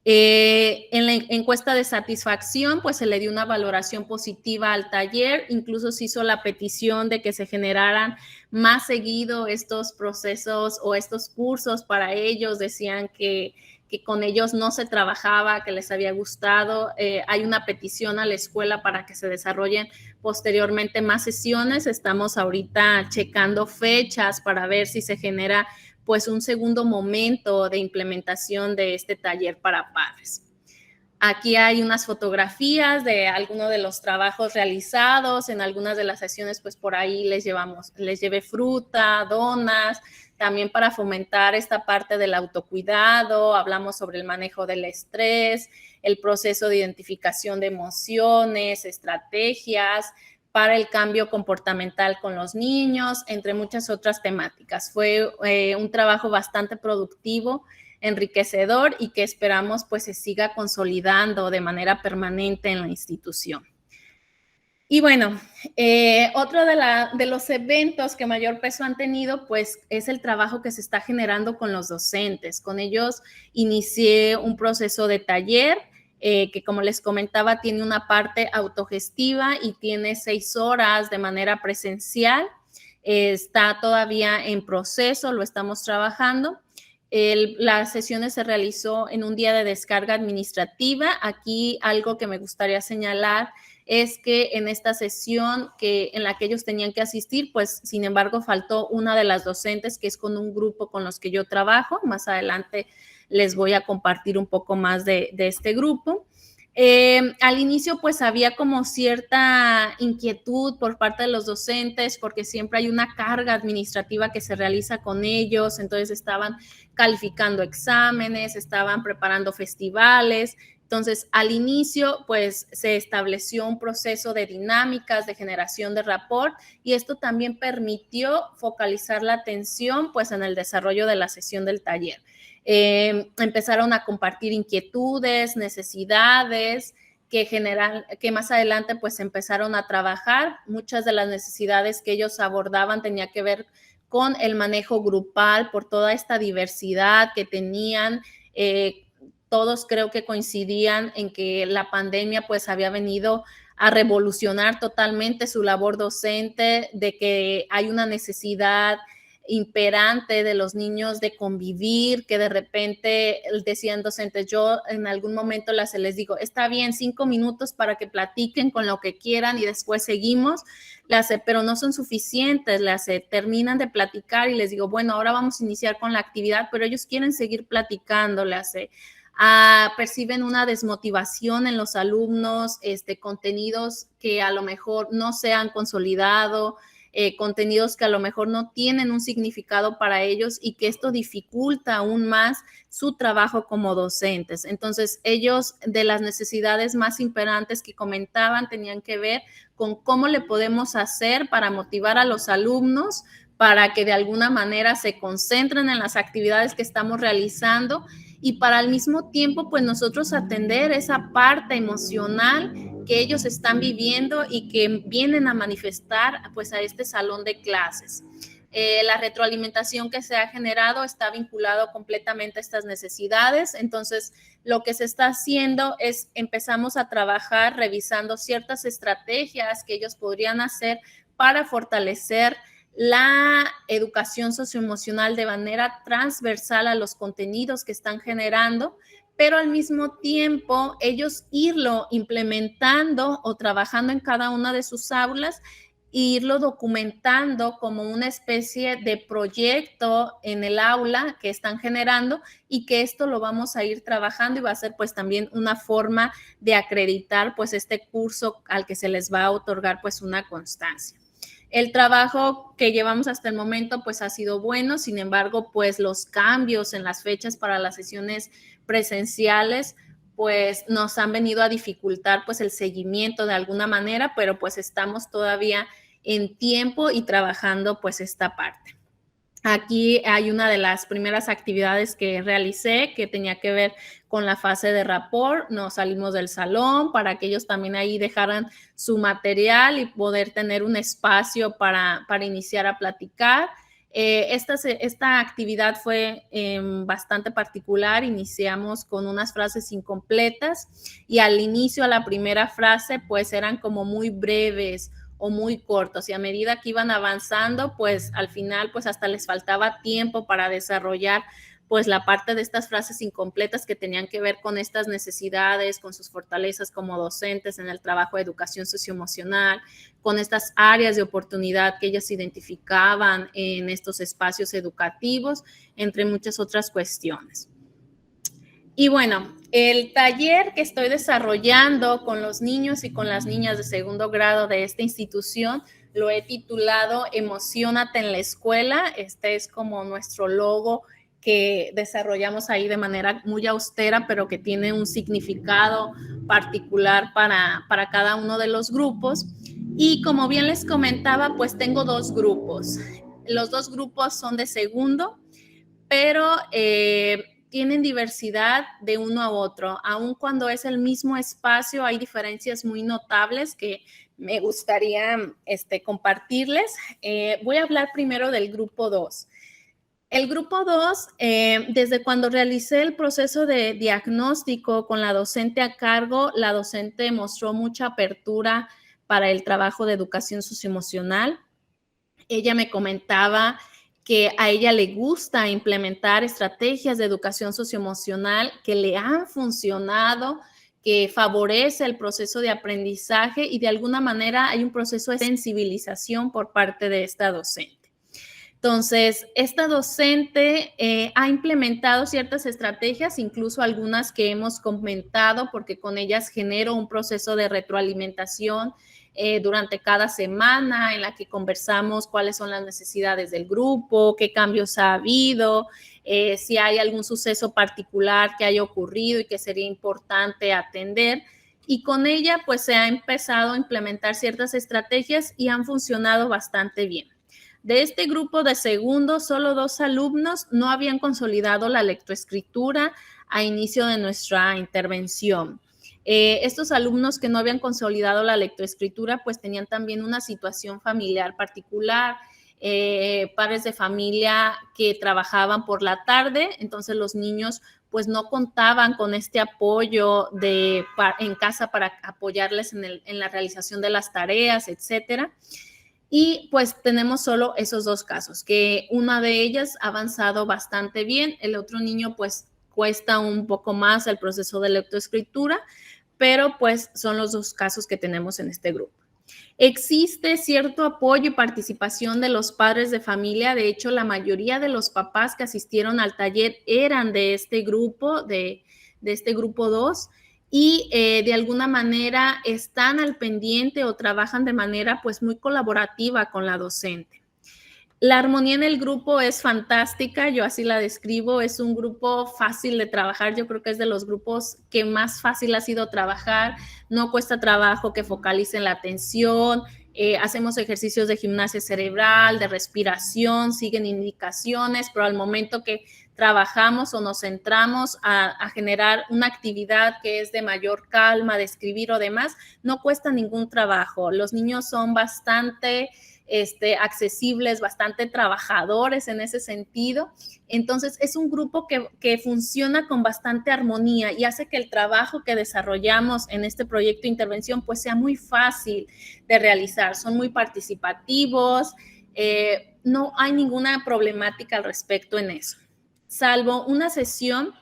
En la encuesta de satisfacción, pues se le dio una valoración positiva al taller, incluso se hizo la petición de que se generaran más seguido estos procesos o estos cursos para ellos, decían que con ellos no se trabajaba, que les había gustado. Hay una petición a la escuela para que se desarrollen posteriormente más sesiones. Estamos ahorita checando fechas para ver si se genera pues un segundo momento de implementación de este taller para padres. Aquí hay unas fotografías de algunos de los trabajos realizados. En algunas de las sesiones, pues por ahí les llevé fruta, donas, también para fomentar esta parte del autocuidado. Hablamos sobre el manejo del estrés, el proceso de identificación de emociones, estrategias para el cambio comportamental con los niños, entre muchas otras temáticas. Fue un trabajo bastante productivo, enriquecedor y que esperamos pues se siga consolidando de manera permanente en la institución. Y bueno, otro de los eventos que mayor peso han tenido, pues es el trabajo que se está generando con los docentes. Con ellos inicié un proceso de taller que, como les comentaba, tiene una parte autogestiva y tiene 6 horas de manera presencial. Está todavía en proceso, lo estamos trabajando. Las sesiones se realizó en un día de descarga administrativa. Aquí algo que me gustaría señalar es que en esta sesión en la que ellos tenían que asistir, pues sin embargo faltó una de las docentes que es con un grupo con los que yo trabajo. Más adelante les voy a compartir un poco más de este grupo. Al inicio pues había como cierta inquietud por parte de los docentes porque siempre hay una carga administrativa que se realiza con ellos, entonces estaban calificando exámenes, estaban preparando festivales. Entonces, al inicio, pues, se estableció un proceso de dinámicas, de generación de rapport, y esto también permitió focalizar la atención, pues, en el desarrollo de la sesión del taller. Empezaron a compartir inquietudes, necesidades, que más adelante, pues, empezaron a trabajar. Muchas de las necesidades que ellos abordaban tenía que ver con el manejo grupal, por toda esta diversidad que tenían. Todos creo que coincidían en que la pandemia pues había venido a revolucionar totalmente su labor docente, de que hay una necesidad imperante de los niños de convivir, que de repente decían docentes, yo en algún momento les digo, está bien, 5 minutos para que platiquen con lo que quieran y después seguimos, pero no son suficientes, terminan de platicar y les digo, bueno, ahora vamos a iniciar con la actividad, pero ellos quieren seguir platicando, perciben una desmotivación en los alumnos, contenidos que a lo mejor no se han consolidado, contenidos que a lo mejor no tienen un significado para ellos y que esto dificulta aún más su trabajo como docentes. Entonces, ellos de las necesidades más imperantes que comentaban tenían que ver con cómo le podemos hacer para motivar a los alumnos para que de alguna manera se concentren en las actividades que estamos realizando y para al mismo tiempo, pues nosotros atender esa parte emocional que ellos están viviendo y que vienen a manifestar pues a este salón de clases. La retroalimentación que se ha generado está vinculado completamente a estas necesidades. Entonces, lo que se está haciendo es empezamos a trabajar revisando ciertas estrategias que ellos podrían hacer para fortalecer la educación socioemocional de manera transversal a los contenidos que están generando, pero al mismo tiempo ellos irlo implementando o trabajando en cada una de sus aulas e irlo documentando como una especie de proyecto en el aula que están generando y que esto lo vamos a ir trabajando y va a ser pues también una forma de acreditar pues este curso al que se les va a otorgar pues una constancia. El trabajo que llevamos hasta el momento pues ha sido bueno, sin embargo pues los cambios en las fechas para las sesiones presenciales pues nos han venido a dificultar pues el seguimiento de alguna manera, pero pues estamos todavía en tiempo y trabajando pues esta parte. Aquí hay una de las primeras actividades que realicé que tenía que ver con la fase de rapport. Nos salimos del salón para que ellos también ahí dejaran su material y poder tener un espacio para iniciar a platicar. Esta actividad fue bastante particular. Iniciamos con unas frases incompletas y al inicio, a la primera frase, pues eran como muy breves o muy cortos, y a medida que iban avanzando, pues al final pues hasta les faltaba tiempo para desarrollar pues la parte de estas frases incompletas que tenían que ver con estas necesidades, con sus fortalezas como docentes en el trabajo de educación socioemocional, con estas áreas de oportunidad que ellas identificaban en estos espacios educativos, entre muchas otras cuestiones. Y bueno, el taller que estoy desarrollando con los niños y con las niñas de segundo grado de esta institución lo he titulado Emociónate en la escuela. Este es como nuestro logo que desarrollamos ahí de manera muy austera, pero que tiene un significado particular para cada uno de los grupos. Y como bien les comentaba, pues tengo dos grupos. Los dos grupos son de segundo, pero tienen diversidad de uno a otro. Aun cuando es el mismo espacio, hay diferencias muy notables que me gustaría compartirles. Voy a hablar primero del grupo 2. El grupo 2, desde cuando realicé el proceso de diagnóstico con la docente a cargo, la docente mostró mucha apertura para el trabajo de educación socioemocional. Ella me comentaba que a ella le gusta implementar estrategias de educación socioemocional que le han funcionado, que favorece el proceso de aprendizaje, y de alguna manera hay un proceso de sensibilización por parte de esta docente. Entonces, esta docente ha implementado ciertas estrategias, incluso algunas que hemos comentado, porque con ellas genero un proceso de retroalimentación durante cada semana, en la que conversamos cuáles son las necesidades del grupo, qué cambios ha habido, si hay algún suceso particular que haya ocurrido y que sería importante atender. Y con ella, pues, se ha empezado a implementar ciertas estrategias y han funcionado bastante bien. De este grupo de segundo, solo 2 alumnos no habían consolidado la lectoescritura a inicio de nuestra intervención. Estos alumnos que no habían consolidado la lectoescritura, pues tenían también una situación familiar particular, padres de familia que trabajaban por la tarde, entonces los niños pues no contaban con este apoyo en casa para apoyarles en la realización de las tareas, etcétera. Y pues tenemos solo esos 2 casos, que una de ellas ha avanzado bastante bien, el otro niño pues cuesta un poco más el proceso de lectoescritura, pero pues son los 2 casos que tenemos en este grupo. Existe cierto apoyo y participación de los padres de familia. De hecho, la mayoría de los papás que asistieron al taller eran de este grupo, de este grupo 2, y de alguna manera están al pendiente o trabajan de manera pues muy colaborativa con la docente. La armonía en el grupo es fantástica, yo así la describo, es un grupo fácil de trabajar, yo creo que es de los grupos que más fácil ha sido trabajar, no cuesta trabajo que focalicen la atención, hacemos ejercicios de gimnasia cerebral, de respiración, siguen indicaciones, pero al momento que trabajamos o nos centramos a generar una actividad que es de mayor calma, de escribir o demás, no cuesta ningún trabajo. Los niños son bastante accesibles, bastante trabajadores en ese sentido. Entonces, es un grupo que funciona con bastante armonía y hace que el trabajo que desarrollamos en este proyecto de intervención pues sea muy fácil de realizar. Son muy participativos, no hay ninguna problemática al respecto en eso. Salvo una sesión,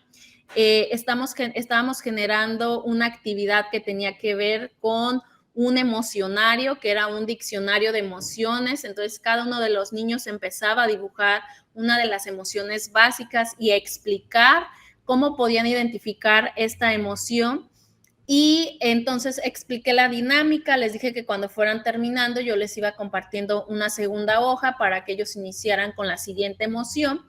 estábamos generando una actividad que tenía que ver con un emocionario, que era un diccionario de emociones. Entonces, cada uno de los niños empezaba a dibujar una de las emociones básicas y a explicar cómo podían identificar esta emoción. Y entonces expliqué la dinámica, les dije que cuando fueran terminando yo les iba compartiendo una segunda hoja para que ellos iniciaran con la siguiente emoción.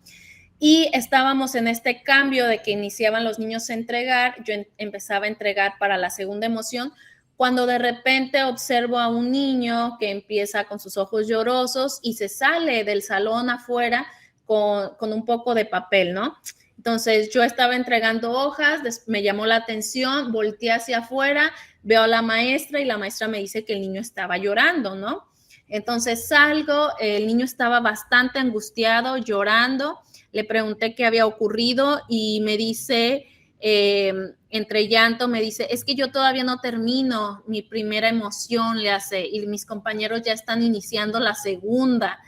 Y estábamos en este cambio de que iniciaban los niños a entregar, yo empezaba a entregar para la segunda emoción, cuando de repente observo a un niño que empieza con sus ojos llorosos y se sale del salón afuera con un poco de papel, ¿no? Entonces yo estaba entregando hojas, me llamó la atención, volteé hacia afuera, veo a la maestra y la maestra me dice que el niño estaba llorando, ¿no? Entonces salgo, el niño estaba bastante angustiado, llorando, le pregunté qué había ocurrido y me dice, entre llanto, me dice, es que yo todavía no termino mi primera emoción, le hace, y mis compañeros ya están iniciando la segunda.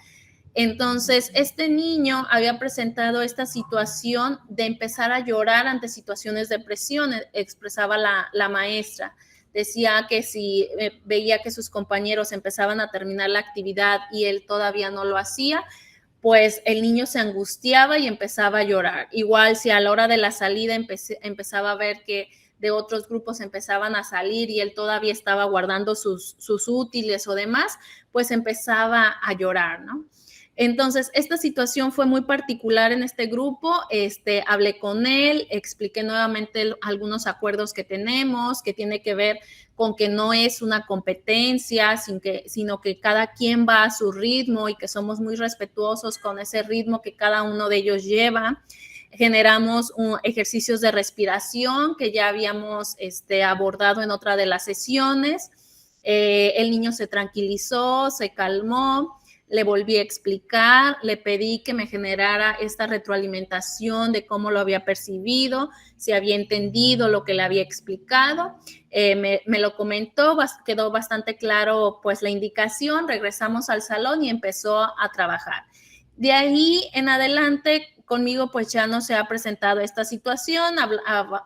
Entonces, este niño había presentado esta situación de empezar a llorar ante situaciones de presión, expresaba la maestra. Decía que si veía que sus compañeros empezaban a terminar la actividad y él todavía no lo hacía, pues el niño se angustiaba y empezaba a llorar. Igual si a la hora de la salida empezaba a ver que de otros grupos empezaban a salir y él todavía estaba guardando sus útiles o demás, pues empezaba a llorar, ¿no? Entonces, esta situación fue muy particular en este grupo. Hablé con él, expliqué nuevamente algunos acuerdos que tenemos, que tiene que ver con que no es una competencia, sino que cada quien va a su ritmo y que somos muy respetuosos con ese ritmo que cada uno de ellos lleva. Generamos ejercicios de respiración que ya habíamos abordado en otra de las sesiones. El niño se tranquilizó, se calmó. Le volví a explicar, le pedí que me generara esta retroalimentación de cómo lo había percibido, si había entendido lo que le había explicado. Me lo comentó, quedó bastante claro pues la indicación, regresamos al salón y empezó a trabajar. De ahí en adelante conmigo pues ya no se ha presentado esta situación,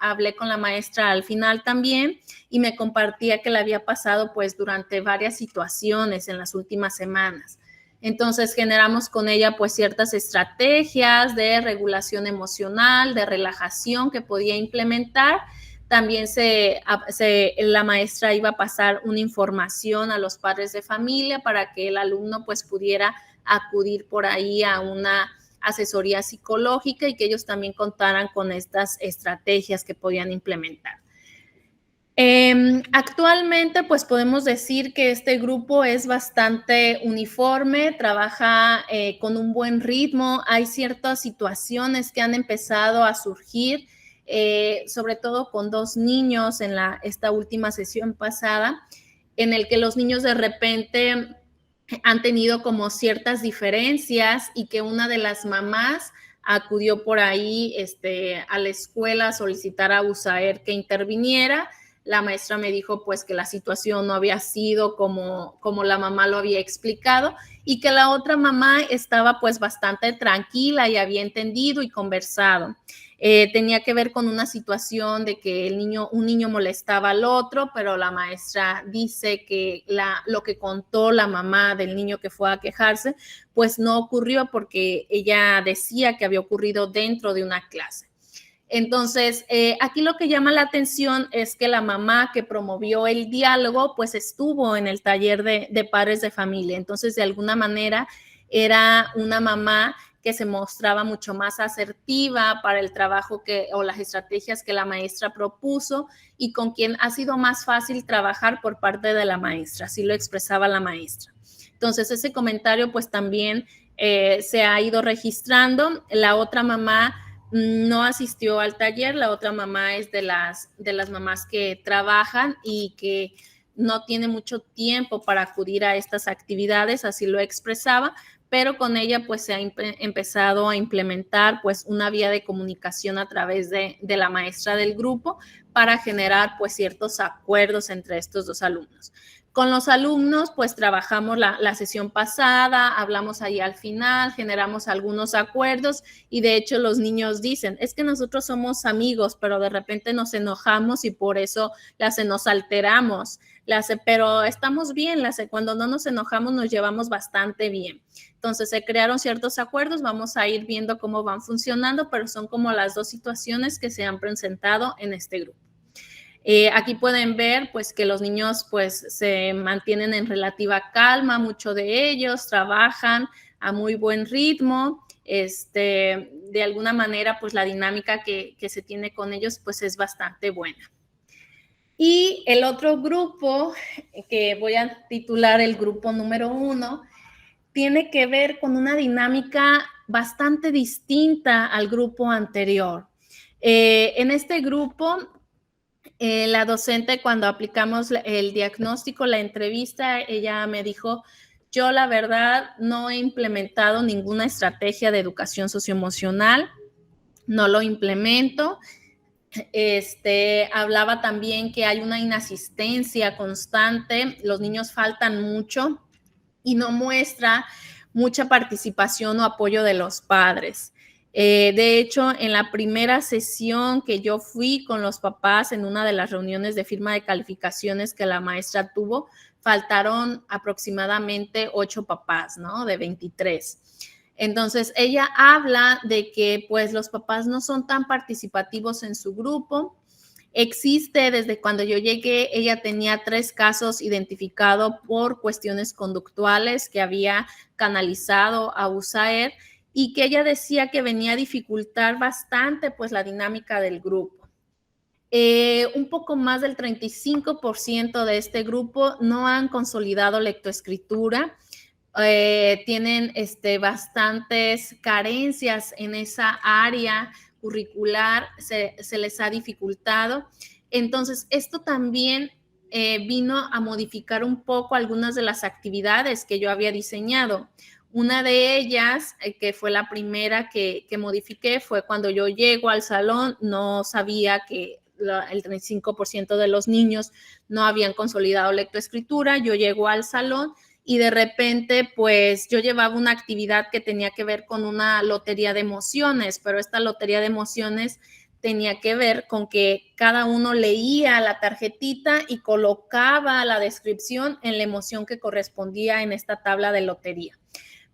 hablé con la maestra al final también y me compartía que le había pasado pues durante varias situaciones en las últimas semanas. Entonces generamos con ella pues ciertas estrategias de regulación emocional, de relajación que podía implementar. También la maestra iba a pasar una información a los padres de familia para que el alumno pues pudiera acudir por ahí a una asesoría psicológica y que ellos también contaran con estas estrategias que podían implementar. Actualmente, pues podemos decir que este grupo es bastante uniforme, trabaja con un buen ritmo. Hay ciertas situaciones que han empezado a surgir, sobre todo con 2 niños en esta última sesión pasada, en el que los niños de repente han tenido como ciertas diferencias y que una de las mamás acudió por ahí a la escuela a solicitar a USAER que interviniera. La maestra me dijo pues que la situación no había sido como la mamá lo había explicado y que la otra mamá estaba pues bastante tranquila y había entendido y conversado. Tenía que ver con una situación de que un niño molestaba al otro, pero la maestra dice que lo que contó la mamá del niño que fue a quejarse pues no ocurrió porque ella decía que había ocurrido dentro de una clase. Entonces, aquí lo que llama la atención es que la mamá que promovió el diálogo, pues estuvo en el taller de padres de familia. Entonces, de alguna manera, era una mamá que se mostraba mucho más asertiva para el trabajo o las estrategias que la maestra propuso y con quien ha sido más fácil trabajar por parte de la maestra, así lo expresaba la maestra. Entonces, ese comentario pues también se ha ido registrando. La otra mamá no asistió al taller, la otra mamá es de las mamás que trabajan y que no tiene mucho tiempo para acudir a estas actividades, así lo expresaba, pero con ella pues se ha empezado a implementar pues una vía de comunicación a través de la maestra del grupo para generar pues ciertos acuerdos entre estos 2 alumnos. Con los alumnos, pues trabajamos la sesión pasada, hablamos ahí al final, generamos algunos acuerdos y de hecho los niños dicen, es que nosotros somos amigos, pero de repente nos enojamos y por eso nos alteramos. Pero estamos bien, cuando no nos enojamos nos llevamos bastante bien. Entonces se crearon ciertos acuerdos, vamos a ir viendo cómo van funcionando, pero son como las 2 situaciones que se han presentado en este grupo. Aquí pueden ver pues que los niños pues se mantienen en relativa calma, muchos de ellos trabajan a muy buen ritmo, de alguna manera pues la dinámica que se tiene con ellos pues es bastante buena. Y el otro grupo que voy a titular el grupo número 1 tiene que ver con una dinámica bastante distinta al grupo anterior. En este grupo la docente, cuando aplicamos el diagnóstico, la entrevista, ella me dijo Yo, la verdad, no he implementado ninguna estrategia de educación socioemocional, no lo implemento. Hablaba también que hay una inasistencia constante, los niños faltan mucho y no muestra mucha participación o apoyo de los padres. De hecho, en la primera sesión que yo fui con los papás en una de las reuniones de firma de calificaciones que la maestra tuvo, faltaron aproximadamente 8 papás, ¿no? De 23. Entonces, ella habla de que pues los papás no son tan participativos en su grupo. Existe desde cuando yo llegué, ella tenía 3 casos identificados por cuestiones conductuales que había canalizado a USAER y que ella decía que venía a dificultar bastante pues la dinámica del grupo. Un poco más del 35% de este grupo no han consolidado lectoescritura. Tienen bastantes carencias en esa área curricular, se les ha dificultado. Entonces, esto también vino a modificar un poco algunas de las actividades que yo había diseñado. Una de ellas, que fue la primera que modifiqué, fue cuando yo llego al salón, no sabía que el 35% de los niños no habían consolidado lectoescritura. Yo llego al salón y de repente, pues yo llevaba una actividad que tenía que ver con una lotería de emociones, pero esta lotería de emociones tenía que ver con que cada uno leía la tarjetita y colocaba la descripción en la emoción que correspondía en esta tabla de lotería.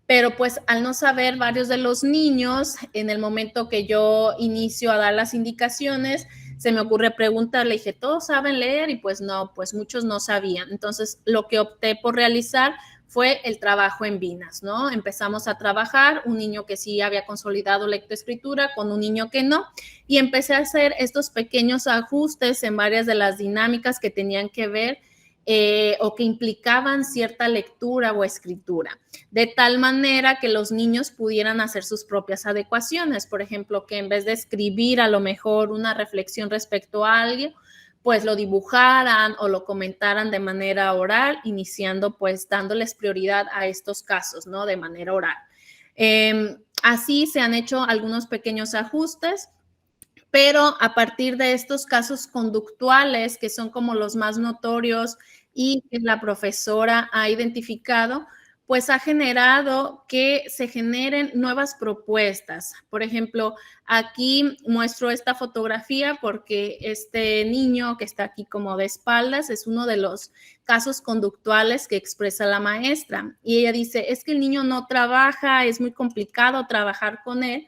Pero pues al no saber varios de los niños, en el momento que yo inicio a dar las indicaciones, se me ocurre preguntarle, dije, ¿todos saben leer? Y pues no, pues muchos no sabían. Entonces lo que opté por realizar fue el trabajo en binas, ¿no? Empezamos a trabajar, un niño que sí había consolidado lectoescritura con un niño que no, y empecé a hacer estos pequeños ajustes en varias de las dinámicas que tenían que ver o que implicaban cierta lectura o escritura, de tal manera que los niños pudieran hacer sus propias adecuaciones. Por ejemplo, que en vez de escribir a lo mejor una reflexión respecto a algo, pues lo dibujaran o lo comentaran de manera oral, iniciando pues dándoles prioridad a estos casos, ¿no? De manera oral. Así se han hecho algunos pequeños ajustes, pero a partir de estos casos conductuales, que son como los más notorios y que la profesora ha identificado, pues ha generado que se generen nuevas propuestas. Por ejemplo, aquí muestro esta fotografía porque este niño que está aquí como de espaldas es uno de los casos conductuales que expresa la maestra. Y ella dice, es que el niño no trabaja, es muy complicado trabajar con él.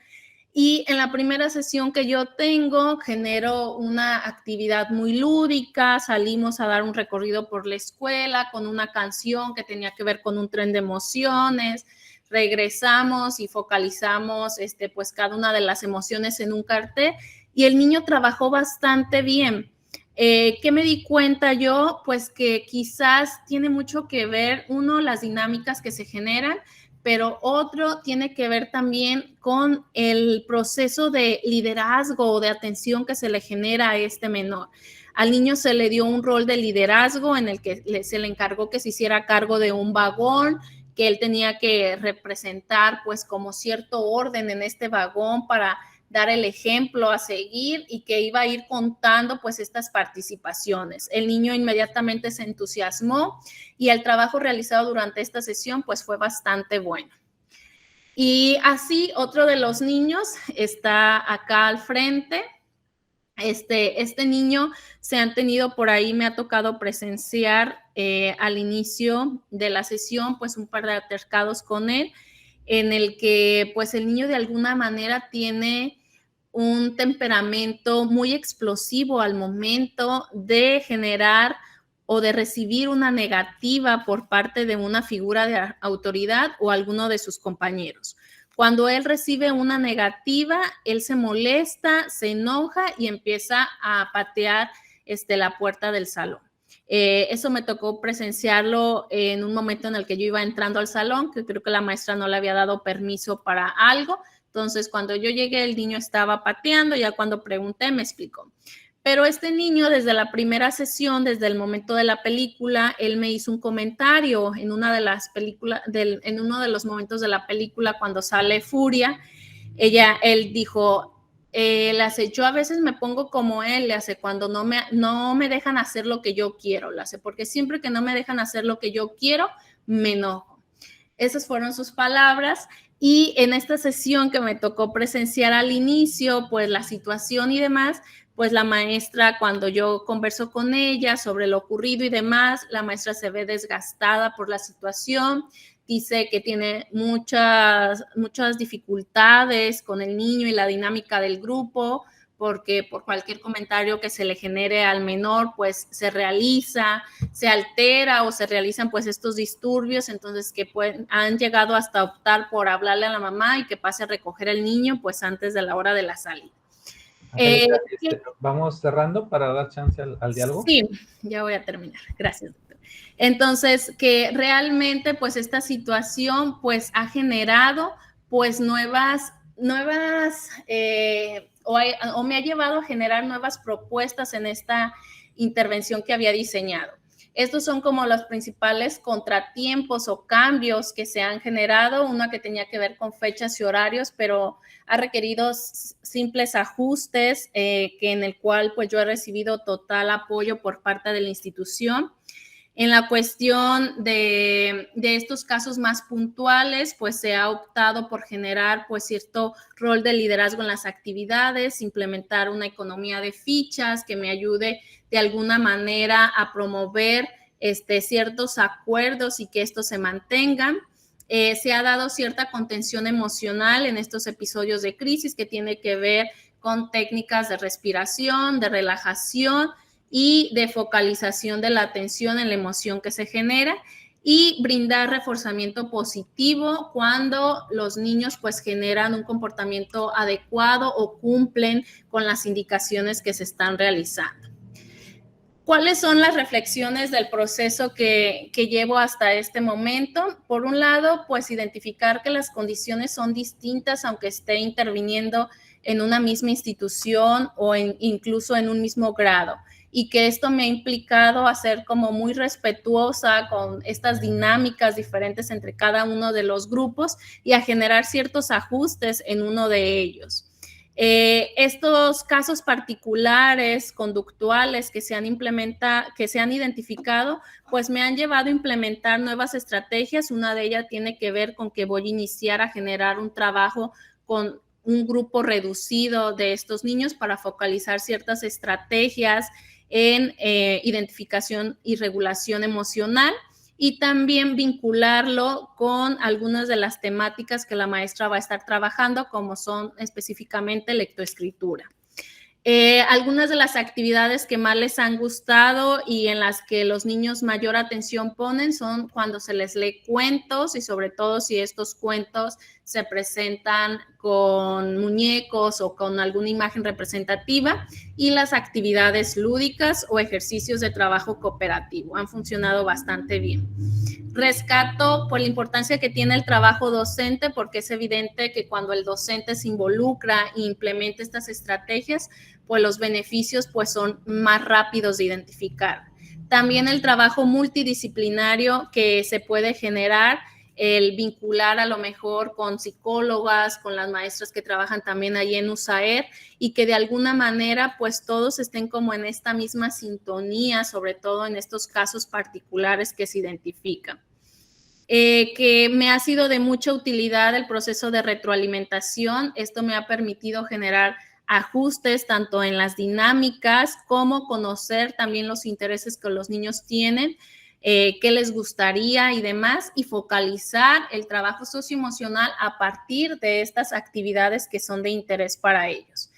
Y en la primera sesión que yo tengo, genero una actividad muy lúdica, salimos a dar un recorrido por la escuela con una canción que tenía que ver con un tren de emociones, regresamos y focalizamos pues cada una de las emociones en un cartel y el niño trabajó bastante bien. ¿Qué me di cuenta yo? Pues que quizás tiene mucho que ver, uno, las dinámicas que se generan, pero otro tiene que ver también con el proceso de liderazgo o de atención que se le genera a este menor. Al niño se le dio un rol de liderazgo en el que se le encargó que se hiciera cargo de un vagón, que él tenía que representar pues como cierto orden en este vagón para dar el ejemplo a seguir y que iba a ir contando pues estas participaciones. El niño inmediatamente se entusiasmó y el trabajo realizado durante esta sesión pues fue bastante bueno. Y así otro de los niños está acá al frente. Este niño se han tenido por ahí, me ha tocado presenciar al inicio de la sesión pues un par de altercados con él, en el que pues el niño de alguna manera tiene un temperamento muy explosivo al momento de generar o de recibir una negativa por parte de una figura de autoridad o alguno de sus compañeros. Cuando él recibe una negativa, él se molesta, se enoja y empieza a patear la puerta del salón. Eso me tocó presenciarlo en un momento en el que yo iba entrando al salón, que creo que la maestra no le había dado permiso para algo. Entonces, cuando yo llegué, el niño estaba pateando, ya cuando pregunté me explicó. Pero este niño, desde la primera sesión, desde el momento de la película, él me hizo un comentario en una de las películas, en uno de los momentos de la película, cuando sale Furia, él dijo, le hace, yo a veces me pongo como él, le hace, cuando no me dejan hacer lo que yo quiero, le hace, porque siempre que no me dejan hacer lo que yo quiero, me enojo. Esas fueron sus palabras. Y en esta sesión que me tocó presenciar al inicio, pues la situación y demás, pues la maestra, cuando yo converso con ella sobre lo ocurrido y demás, la maestra se ve desgastada por la situación, dice que tiene muchas dificultades con el niño y la dinámica del grupo, porque por cualquier comentario que se le genere al menor, pues se altera o se realizan pues estos disturbios, entonces que han llegado hasta optar por hablarle a la mamá y que pase a recoger al niño pues antes de la hora de la salida. Vamos cerrando para dar chance al diálogo. Sí, ya voy a terminar. Gracias, doctor. Entonces, que realmente pues esta situación pues ha generado pues nuevas o me ha llevado a generar nuevas propuestas en esta intervención que había diseñado. Estos son como los principales contratiempos o cambios que se han generado, una que tenía que ver con fechas y horarios, pero ha requerido simples ajustes en el cual pues yo he recibido total apoyo por parte de la institución. En la cuestión de estos casos más puntuales, pues se ha optado por generar pues cierto rol de liderazgo en las actividades, implementar una economía de fichas que me ayude de alguna manera a promover ciertos acuerdos y que estos se mantengan. Se ha dado cierta contención emocional en estos episodios de crisis que tiene que ver con técnicas de respiración, de relajación y de focalización de la atención en la emoción que se genera, y brindar reforzamiento positivo cuando los niños pues generan un comportamiento adecuado o cumplen con las indicaciones que se están realizando. ¿Cuáles son las reflexiones del proceso que llevo hasta este momento? Por un lado, pues identificar que las condiciones son distintas aunque esté interviniendo en una misma institución o incluso en un mismo grado, y que esto me ha implicado a ser como muy respetuosa con estas dinámicas diferentes entre cada uno de los grupos y a generar ciertos ajustes en uno de ellos. Estos casos particulares, conductuales que se han identificado, pues me han llevado a implementar nuevas estrategias. Una de ellas tiene que ver con que voy a iniciar a generar un trabajo con un grupo reducido de estos niños para focalizar ciertas estrategias en identificación y regulación emocional, y también vincularlo con algunas de las temáticas que la maestra va a estar trabajando, como son específicamente lectoescritura. Algunas de las actividades que más les han gustado y en las que los niños mayor atención ponen son cuando se les lee cuentos, y sobre todo si estos cuentos se presentan con muñecos o con alguna imagen representativa, y las actividades lúdicas o ejercicios de trabajo cooperativo han funcionado bastante bien. Rescato por la importancia que tiene el trabajo docente, porque es evidente que cuando el docente se involucra e implementa estas estrategias, pues los beneficios pues son más rápidos de identificar. También el trabajo multidisciplinario que se puede generar, el vincular a lo mejor con psicólogas, con las maestras que trabajan también ahí en USAER, y que de alguna manera pues todos estén como en esta misma sintonía, sobre todo en estos casos particulares que se identifican. Que me ha sido de mucha utilidad el proceso de retroalimentación. Esto me ha permitido generar ajustes tanto en las dinámicas como conocer también los intereses que los niños tienen, qué les gustaría y demás, y focalizar el trabajo socioemocional a partir de estas actividades que son de interés para ellos.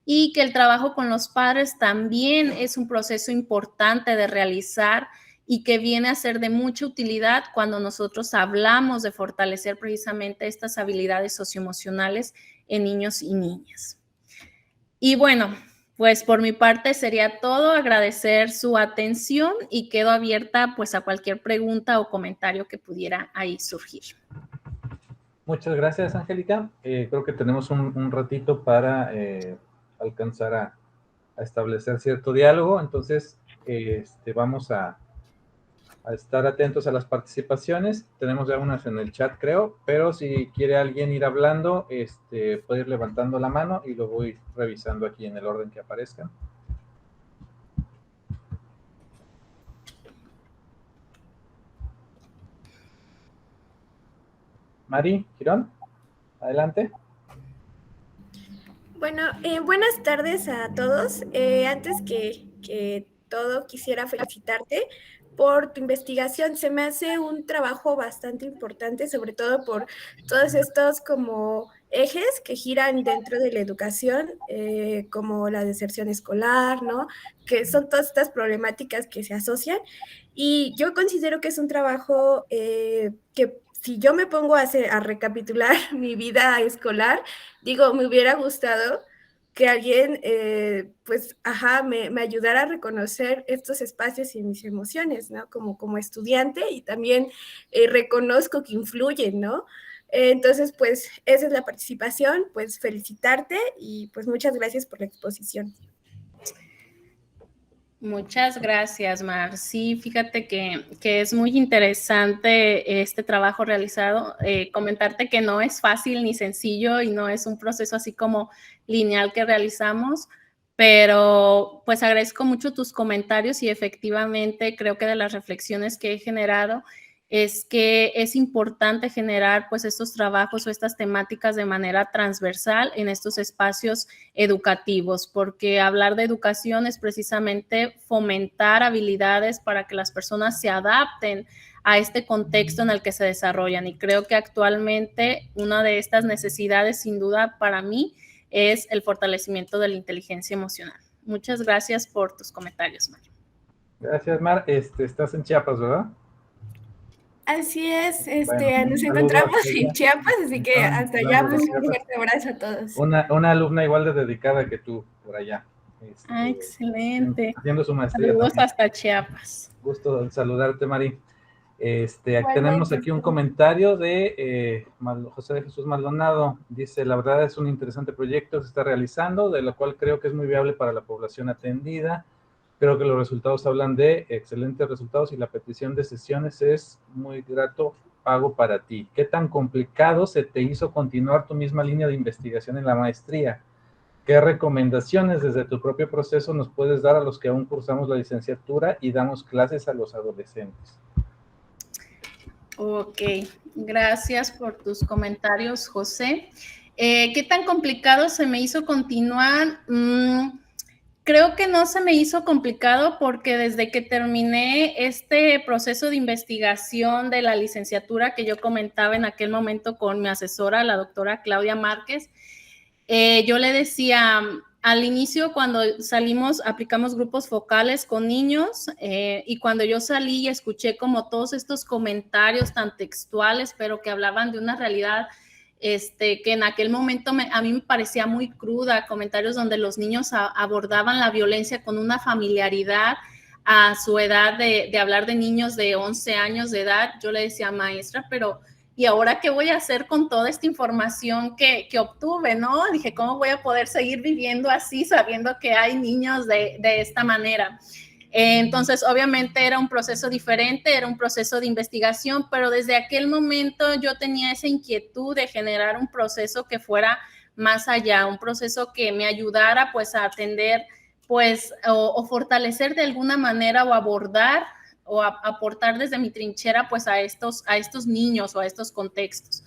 Y que el trabajo con los padres también es un proceso importante de realizar y que viene a ser de mucha utilidad cuando nosotros hablamos de fortalecer precisamente estas habilidades socioemocionales en niños y niñas. Y bueno, pues por mi parte sería todo. Agradecer su atención y quedo abierta pues a cualquier pregunta o comentario que pudiera ahí surgir. Muchas gracias, Angélica. Creo que tenemos un ratito para alcanzar establecer cierto diálogo. Entonces, vamos a estar atentos a las participaciones. Tenemos ya unas en el chat, creo, pero si quiere alguien ir hablando, puede ir levantando la mano y lo voy revisando aquí en el orden que aparezcan. Mari Girón, adelante. Bueno, buenas tardes a todos. Antes que todo, quisiera felicitarte por tu investigación. Se me hace un trabajo bastante importante, sobre todo por todos estos como ejes que giran dentro de la educación, como la deserción escolar, ¿no? Que son todas estas problemáticas que se asocian. Y yo considero que es un trabajo que si yo me pongo a recapitular mi vida escolar, digo, me hubiera gustado que alguien, me ayudara a reconocer estos espacios y mis emociones, ¿no? Como estudiante, y también reconozco que influyen, ¿no? Entonces, pues, esa es la participación, pues, felicitarte y pues muchas gracias por la exposición. Muchas gracias, Mar. Sí, fíjate que es muy interesante este trabajo realizado. Comentarte que no es fácil ni sencillo y no es un proceso así como lineal que realizamos, pero pues agradezco mucho tus comentarios y efectivamente creo que de las reflexiones que he generado es que es importante generar pues estos trabajos o estas temáticas de manera transversal en estos espacios educativos, porque hablar de educación es precisamente fomentar habilidades para que las personas se adapten a este contexto en el que se desarrollan. Y creo que actualmente una de estas necesidades, sin duda, para mí, es el fortalecimiento de la inteligencia emocional. Muchas gracias por tus comentarios, Mar. Gracias, Mar. Estás en Chiapas, ¿verdad? Así es, Bueno, nos encontramos en Chiapas, así que hasta allá, pues, un fuerte abrazo a todos. Una alumna igual de dedicada que tú, por allá. Excelente. Haciendo su maestría. Saludos también. hasta Chiapas. Gusto saludarte, Mari. Tenemos aquí un comentario de José de Jesús Maldonado. Dice, la verdad es un interesante proyecto que se está realizando, de lo cual creo que es muy viable para la población atendida. Creo que los resultados hablan de excelentes resultados y la petición de sesiones es muy grato pago para ti. ¿Qué tan complicado se te hizo continuar tu misma línea de investigación en la maestría? ¿Qué recomendaciones desde tu propio proceso nos puedes dar a los que aún cursamos la licenciatura y damos clases a los adolescentes? Ok, gracias por tus comentarios, José. ¿Qué tan complicado se me hizo continuar? Creo que no se me hizo complicado porque desde que terminé este proceso de investigación de la licenciatura que yo comentaba en aquel momento con mi asesora, la doctora Claudia Márquez, yo le decía, al inicio cuando salimos, aplicamos grupos focales con niños y cuando yo salí y escuché como todos estos comentarios tan textuales, pero que hablaban de una realidad que en aquel momento a mí me parecía muy cruda, comentarios donde los niños abordaban la violencia con una familiaridad a su edad de hablar de niños de 11 años de edad. Yo le decía, maestra, pero ¿y ahora qué voy a hacer con toda esta información que obtuve, no? Dije, ¿cómo voy a poder seguir viviendo así sabiendo que hay niños de esta manera? Entonces, obviamente era un proceso diferente, era un proceso de investigación, pero desde aquel momento yo tenía esa inquietud de generar un proceso que fuera más allá, un proceso que me ayudara pues a atender pues o fortalecer de alguna manera o abordar o aportar desde mi trinchera pues a estos niños o a estos contextos.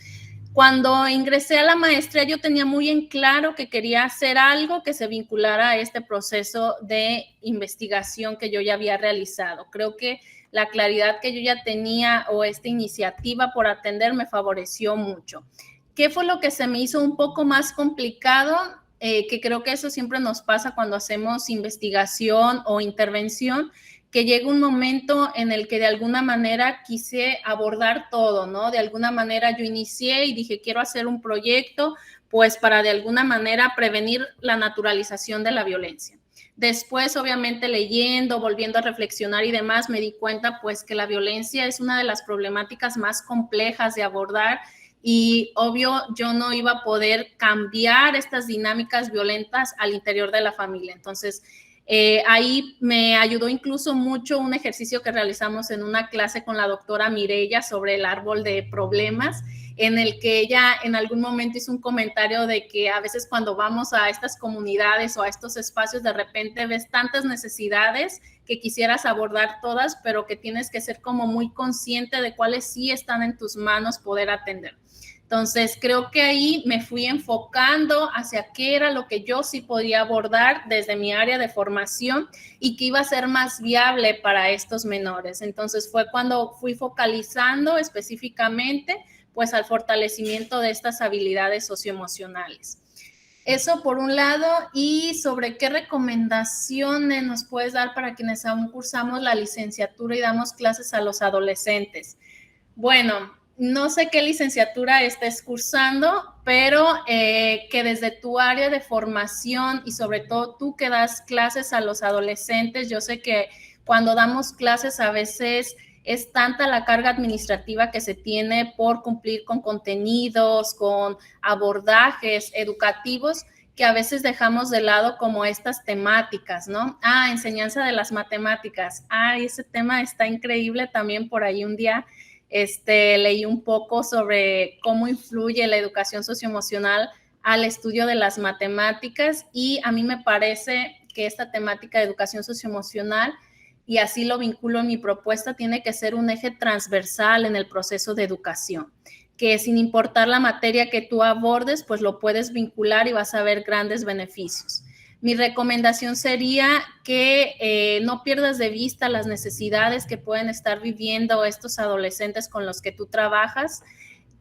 Cuando ingresé a la maestría, yo tenía muy en claro que quería hacer algo que se vinculara a este proceso de investigación que yo ya había realizado. Creo que la claridad que yo ya tenía o esta iniciativa por atender me favoreció mucho. ¿Qué fue lo que se me hizo un poco más complicado? Que creo que eso siempre nos pasa cuando hacemos investigación o intervención, que llega un momento en el que de alguna manera quise abordar todo, ¿no? De alguna manera yo inicié y dije, quiero hacer un proyecto, pues para de alguna manera prevenir la naturalización de la violencia. Después, obviamente, leyendo, volviendo a reflexionar y demás, me di cuenta, pues, que la violencia es una de las problemáticas más complejas de abordar y obvio yo no iba a poder cambiar estas dinámicas violentas al interior de la familia. Entonces, ahí me ayudó incluso mucho un ejercicio que realizamos en una clase con la doctora Mireya sobre el árbol de problemas, en el que ella en algún momento hizo un comentario de que a veces cuando vamos a estas comunidades o a estos espacios, de repente ves tantas necesidades que quisieras abordar todas, pero que tienes que ser como muy consciente de cuáles sí están en tus manos poder atender. Entonces, creo que ahí me fui enfocando hacia qué era lo que yo sí podía abordar desde mi área de formación y que iba a ser más viable para estos menores. Entonces, fue cuando fui focalizando específicamente pues al fortalecimiento de estas habilidades socioemocionales. Eso por un lado. Y sobre qué recomendaciones nos puedes dar para quienes aún cursamos la licenciatura y damos clases a los adolescentes. Bueno, no sé qué licenciatura estés cursando, pero que desde tu área de formación y sobre todo tú que das clases a los adolescentes, yo sé que cuando damos clases a veces es tanta la carga administrativa que se tiene por cumplir con contenidos, con abordajes educativos, que a veces dejamos de lado como estas temáticas, ¿no? Enseñanza de las matemáticas. Ese tema está increíble. También por ahí un día leí un poco sobre cómo influye la educación socioemocional al estudio de las matemáticas, y a mí me parece que esta temática de educación socioemocional, y así lo vinculo en mi propuesta, tiene que ser un eje transversal en el proceso de educación, que sin importar la materia que tú abordes, pues lo puedes vincular y vas a ver grandes beneficios. Mi recomendación sería que no pierdas de vista las necesidades que pueden estar viviendo estos adolescentes con los que tú trabajas,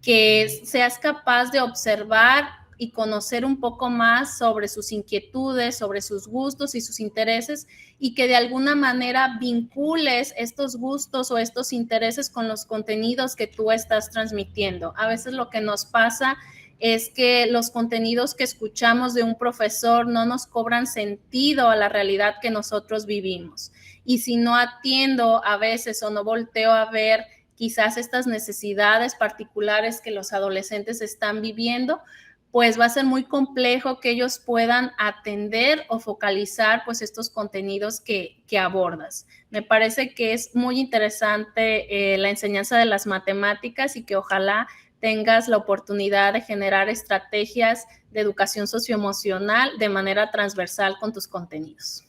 que seas capaz de observar y conocer un poco más sobre sus inquietudes, sobre sus gustos y sus intereses, y que de alguna manera vincules estos gustos o estos intereses con los contenidos que tú estás transmitiendo. A veces lo que nos pasa es que los contenidos que escuchamos de un profesor no nos cobran sentido a la realidad que nosotros vivimos. Y si no atiendo a veces o no volteo a ver quizás estas necesidades particulares que los adolescentes están viviendo, pues va a ser muy complejo que ellos puedan atender o focalizar pues estos contenidos que abordas. Me parece que es muy interesante la enseñanza de las matemáticas, y que ojalá tengas la oportunidad de generar estrategias de educación socioemocional de manera transversal con tus contenidos.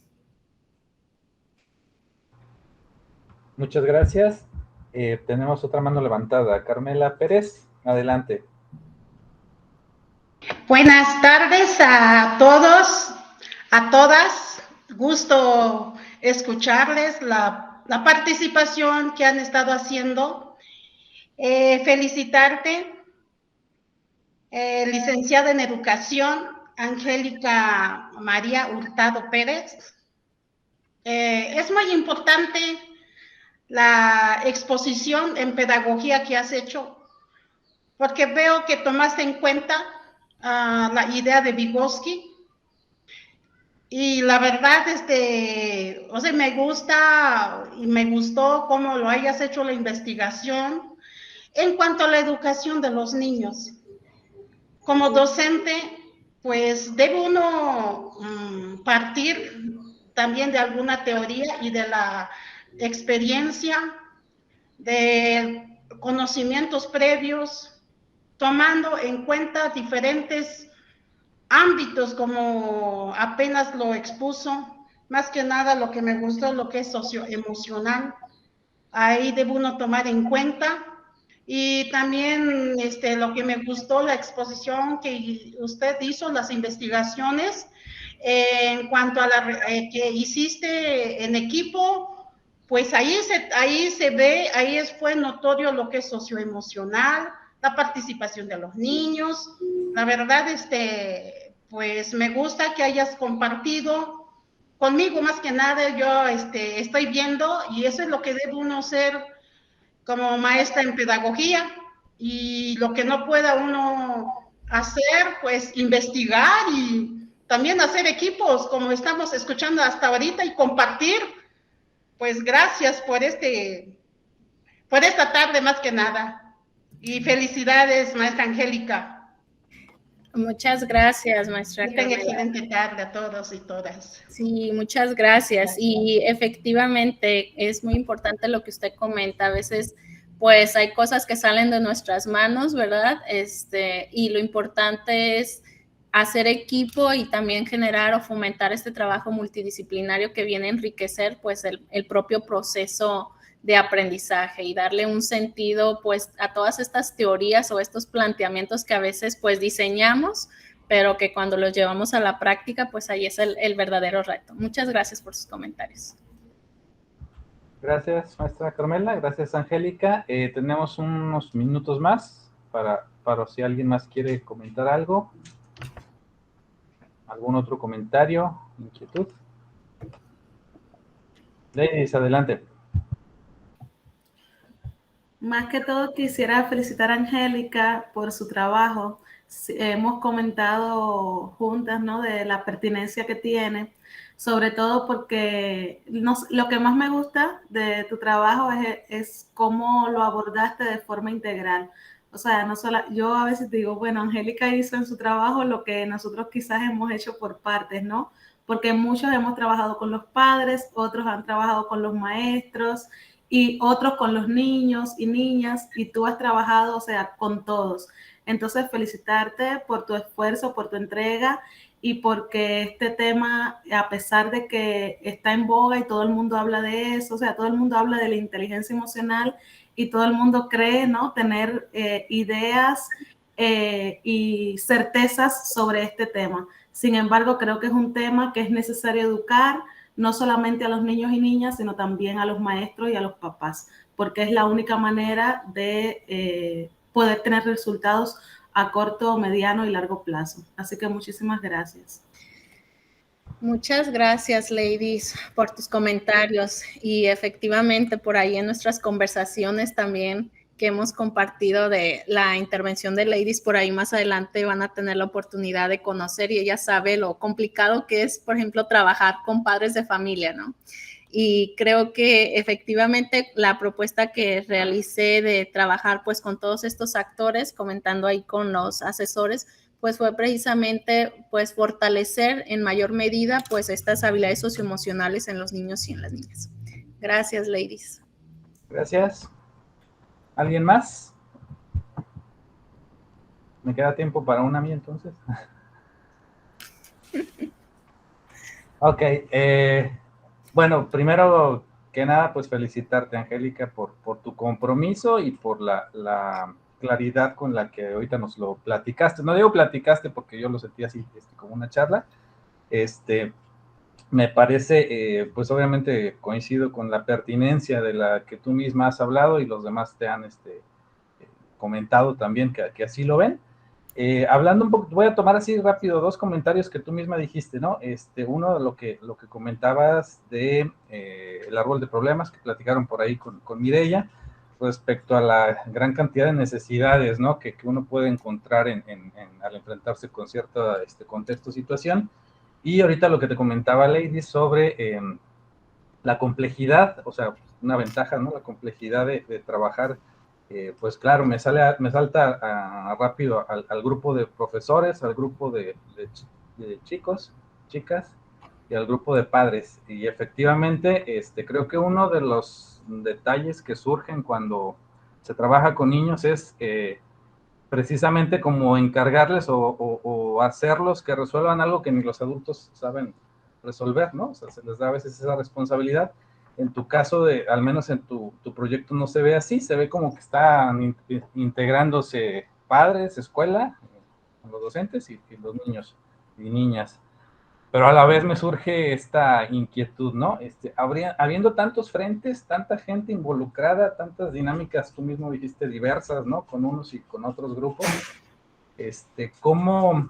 Muchas gracias. Tenemos otra mano levantada. Carmela Pérez, adelante. Buenas tardes a todos, a todas. Gusto escucharles la participación que han estado haciendo. Felicitarte, licenciada en Educación, Angélica María Hurtado Pérez. Es muy importante la exposición en pedagogía que has hecho, porque veo que tomaste en cuenta la idea de Vygotsky, y la verdad, me gusta y me gustó cómo lo hayas hecho la investigación en cuanto a la educación de los niños. Como docente, pues debe uno partir también de alguna teoría y de la experiencia, de conocimientos previos, tomando en cuenta diferentes ámbitos, como apenas lo expuso. Más que nada lo que me gustó, lo que es socioemocional, ahí debe uno tomar en cuenta. Y también lo que me gustó, la exposición que usted hizo, las investigaciones en cuanto a que hiciste en equipo, pues ahí se ve, fue notorio lo que es socioemocional, la participación de los niños. La verdad, pues me gusta que hayas compartido conmigo. Más que nada, yo estoy viendo, y eso es lo que debe uno ser como maestra en pedagogía, y lo que no pueda uno hacer, pues investigar y también hacer equipos, como estamos escuchando hasta ahorita, y compartir. Pues gracias por esta tarde, más que nada. Y felicidades, maestra Angélica. Muchas gracias, maestra Que tenga Carmela. excelente tarde a todos y todas. Sí, muchas gracias. Y efectivamente es muy importante lo que usted comenta. A veces, pues hay cosas que salen de nuestras manos, ¿verdad? Y lo importante es hacer equipo y también generar o fomentar este trabajo multidisciplinario que viene a enriquecer, pues, el propio proceso de aprendizaje y darle un sentido, pues, a todas estas teorías o estos planteamientos que a veces, pues, diseñamos, pero que cuando los llevamos a la práctica, pues ahí es el verdadero reto. Muchas gracias por sus comentarios. Gracias, maestra Carmela. Gracias, Angélica. Tenemos unos minutos más para si alguien más quiere comentar algo. ¿Algún otro comentario? ¿Inquietud? Ladies, adelante. Más que todo quisiera felicitar a Angélica por su trabajo. Hemos comentado juntas, ¿no?, de la pertinencia que tiene, sobre todo porque lo que más me gusta de tu trabajo es cómo lo abordaste de forma integral. O sea, yo a veces digo, bueno, Angélica hizo en su trabajo lo que nosotros quizás hemos hecho por partes, ¿no? Porque muchos hemos trabajado con los padres, otros han trabajado con los maestros, y otros con los niños y niñas, y tú has trabajado, o sea, con todos. Entonces, felicitarte por tu esfuerzo, por tu entrega, y porque este tema, a pesar de que está en boga y todo el mundo habla de eso, o sea, todo el mundo habla de la inteligencia emocional y todo el mundo cree, ¿no?, tener ideas y certezas sobre este tema. Sin embargo, creo que es un tema que es necesario educar, no solamente a los niños y niñas, sino también a los maestros y a los papás, porque es la única manera de poder tener resultados a corto, mediano y largo plazo. Así que muchísimas gracias. Muchas gracias, ladies, por tus comentarios. Y efectivamente, por ahí en nuestras conversaciones también que hemos compartido de la intervención de ladies, por ahí más adelante van a tener la oportunidad de conocer, y ella sabe lo complicado que es, por ejemplo, trabajar con padres de familia, ¿no? Y creo que efectivamente la propuesta que realicé de trabajar pues con todos estos actores, comentando ahí con los asesores, pues fue precisamente pues fortalecer en mayor medida pues estas habilidades socioemocionales en los niños y en las niñas. Gracias, ladies. Gracias. ¿Alguien más? ¿Me queda tiempo para una a mí entonces? Ok. Bueno, primero que nada, pues felicitarte, Angélica, por tu compromiso y por la claridad con la que ahorita nos lo platicaste. No digo platicaste porque yo lo sentí así, como una charla. Me parece, pues obviamente coincido con la pertinencia de la que tú misma has hablado y los demás te han comentado también que así lo ven. Hablando un poco, voy a tomar así rápido dos comentarios que tú misma dijiste, ¿no? Uno de lo que comentabas de el árbol de problemas que platicaron por ahí con Mireya, respecto a la gran cantidad de necesidades, ¿no?, que uno puede encontrar al enfrentarse con cierto contexto o situación. Y ahorita lo que te comentaba, Lady, sobre la complejidad, o sea, una ventaja, ¿no?, la complejidad de trabajar. Pues claro, me salta rápido al grupo de profesores, al grupo de chicos, chicas, y al grupo de padres. Y efectivamente, creo que uno de los detalles que surgen cuando se trabaja con niños es precisamente como encargarles o hacerlos que resuelvan algo que ni los adultos saben resolver, ¿no? O sea, se les da a veces esa responsabilidad. En tu caso, al menos en tu proyecto no se ve así, se ve como que están integrándose padres, escuela, los docentes y los niños y niñas. Pero a la vez me surge esta inquietud, ¿no? Habiendo tantos frentes, tanta gente involucrada, tantas dinámicas, tú mismo dijiste, diversas, ¿no?, con unos y con otros grupos, ¿cómo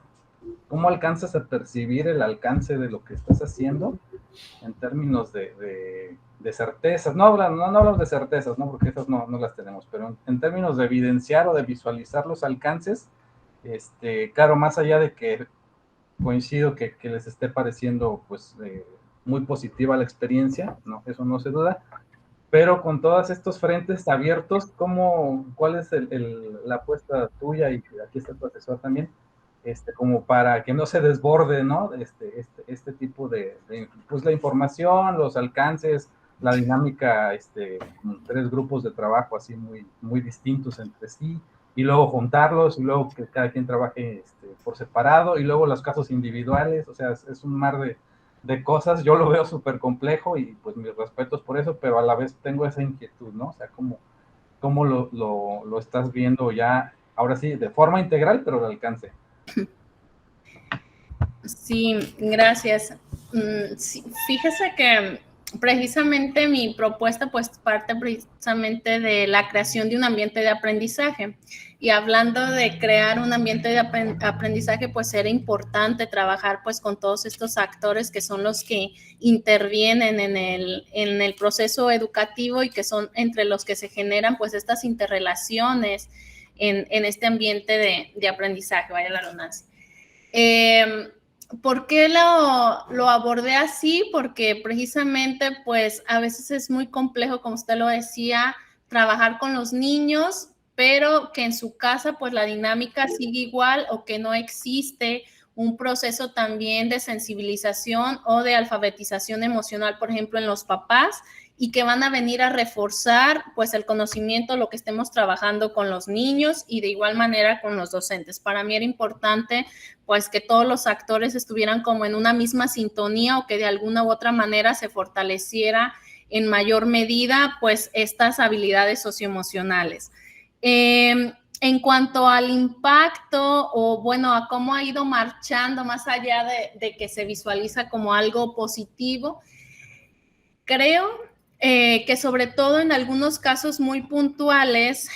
alcanzas a percibir el alcance de lo que estás haciendo en términos de certezas? No hablamos de certezas, ¿no?, porque esas no las tenemos, pero en términos de evidenciar o de visualizar los alcances, claro, más allá de que coincido que les esté pareciendo pues muy positiva la experiencia, ¿no?, eso no se duda, pero con todos estos frentes abiertos, ¿cuál es la apuesta tuya? Y aquí está el profesor también, como para que no se desborde, ¿no? Este tipo pues la información, los alcances, la dinámica, con 3 grupos de trabajo así muy, muy distintos entre sí, y luego juntarlos, y luego que cada quien trabaje por separado, y luego los casos individuales, o sea, es un mar de cosas. Yo lo veo súper complejo, y pues mis respetos por eso, pero a la vez tengo esa inquietud, ¿no? O sea, ¿cómo lo estás viendo ya, ahora sí, de forma integral, pero de alcance? Sí, gracias. Sí, fíjese que precisamente mi propuesta pues parte precisamente de la creación de un ambiente de aprendizaje. Y hablando de crear un ambiente de aprendizaje, pues era importante trabajar pues con todos estos actores que son los que intervienen en el proceso educativo y que son entre los que se generan pues estas interrelaciones en este ambiente de aprendizaje, vaya la redundancia. ¿Por qué lo abordé así? Porque precisamente, pues, a veces es muy complejo, como usted lo decía, trabajar con los niños, pero que en su casa, pues, la dinámica sigue igual o que no existe un proceso también de sensibilización o de alfabetización emocional, por ejemplo, en los papás, y que van a venir a reforzar pues el conocimiento, lo que estemos trabajando con los niños y de igual manera con los docentes. Para mí era importante pues que todos los actores estuvieran como en una misma sintonía o que de alguna u otra manera se fortaleciera en mayor medida pues estas habilidades socioemocionales. En cuanto al impacto o bueno, a cómo ha ido marchando más allá de que se visualiza como algo positivo, creo que sobre todo en algunos casos muy puntuales,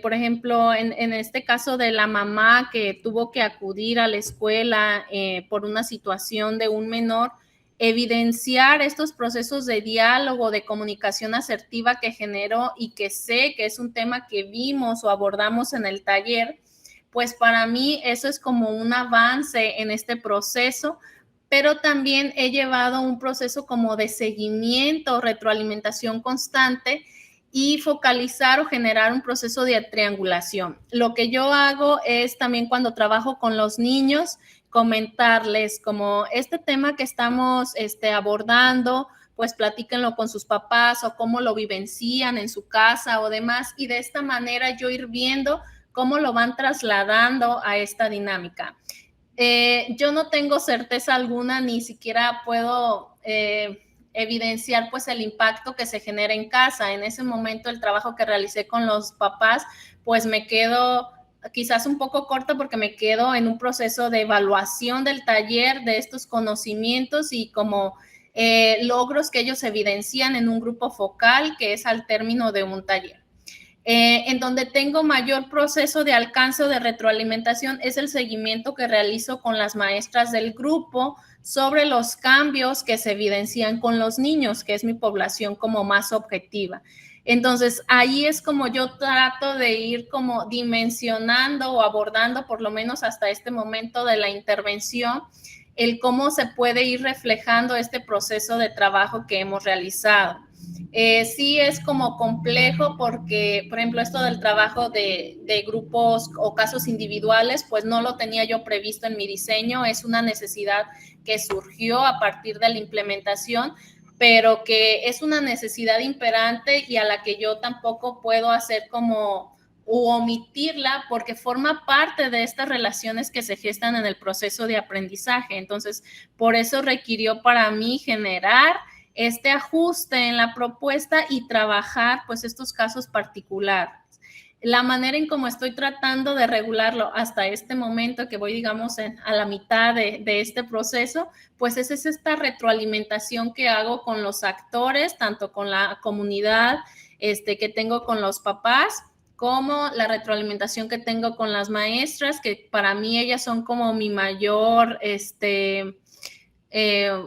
por ejemplo, en este caso de la mamá que tuvo que acudir a la escuela por una situación de un menor, evidenciar estos procesos de diálogo, de comunicación asertiva que generó y que sé que es un tema que vimos o abordamos en el taller, pues para mí eso es como un avance en este proceso, pero también he llevado un proceso como de seguimiento, retroalimentación constante y focalizar o generar un proceso de triangulación. Lo que yo hago es también cuando trabajo con los niños, comentarles como este tema que estamos abordando, pues platíquenlo con sus papás o cómo lo vivencian en su casa o demás, y de esta manera yo ir viendo cómo lo van trasladando a esta dinámica. Yo no tengo certeza alguna, ni siquiera puedo evidenciar pues el impacto que se genera en casa. En ese momento el trabajo que realicé con los papás, pues me quedo quizás un poco corta porque me quedo en un proceso de evaluación del taller, de estos conocimientos y como logros que ellos evidencian en un grupo focal que es al término de un taller. En donde tengo mayor proceso de alcance o de retroalimentación es el seguimiento que realizo con las maestras del grupo sobre los cambios que se evidencian con los niños, que es mi población como más objetiva. Entonces, ahí es como yo trato de ir como dimensionando o abordando, por lo menos hasta este momento de la intervención, el cómo se puede ir reflejando este proceso de trabajo que hemos realizado. Sí es como complejo porque, por ejemplo, esto del trabajo de grupos o casos individuales, pues no lo tenía yo previsto en mi diseño, es una necesidad que surgió a partir de la implementación, pero que es una necesidad imperante y a la que yo tampoco puedo hacer como u omitirla porque forma parte de estas relaciones que se gestan en el proceso de aprendizaje. Entonces, por eso requirió para mí generar este ajuste en la propuesta y trabajar pues estos casos particulares. La manera en cómo estoy tratando de regularlo hasta este momento que voy, digamos, a la mitad de este proceso, pues es esta retroalimentación que hago con los actores, tanto con la comunidad que tengo con los papás, como la retroalimentación que tengo con las maestras, que para mí ellas son como mi mayor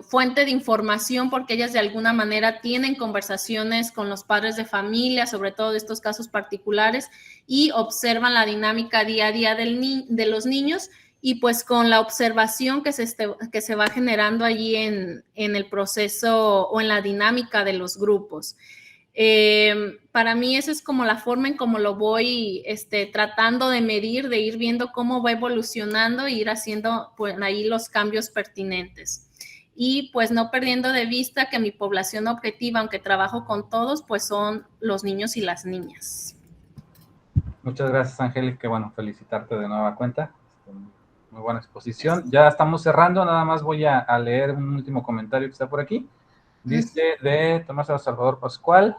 fuente de información porque ellas de alguna manera tienen conversaciones con los padres de familia, sobre todo de estos casos particulares, y observan la dinámica día a día de los niños y pues con la observación que se va generando allí en el proceso o en la dinámica de los grupos. Para mí esa es como la forma en cómo lo voy tratando de medir, de ir viendo cómo va evolucionando e ir haciendo pues, ahí los cambios pertinentes. Y pues no perdiendo de vista que mi población objetiva, aunque trabajo con todos, pues son los niños y las niñas. Muchas gracias, Angélica. Bueno, felicitarte de nueva cuenta. Muy buena exposición. Ya estamos cerrando, nada más voy a leer un último comentario que está por aquí. Dice de Tomás Salvador Pascual: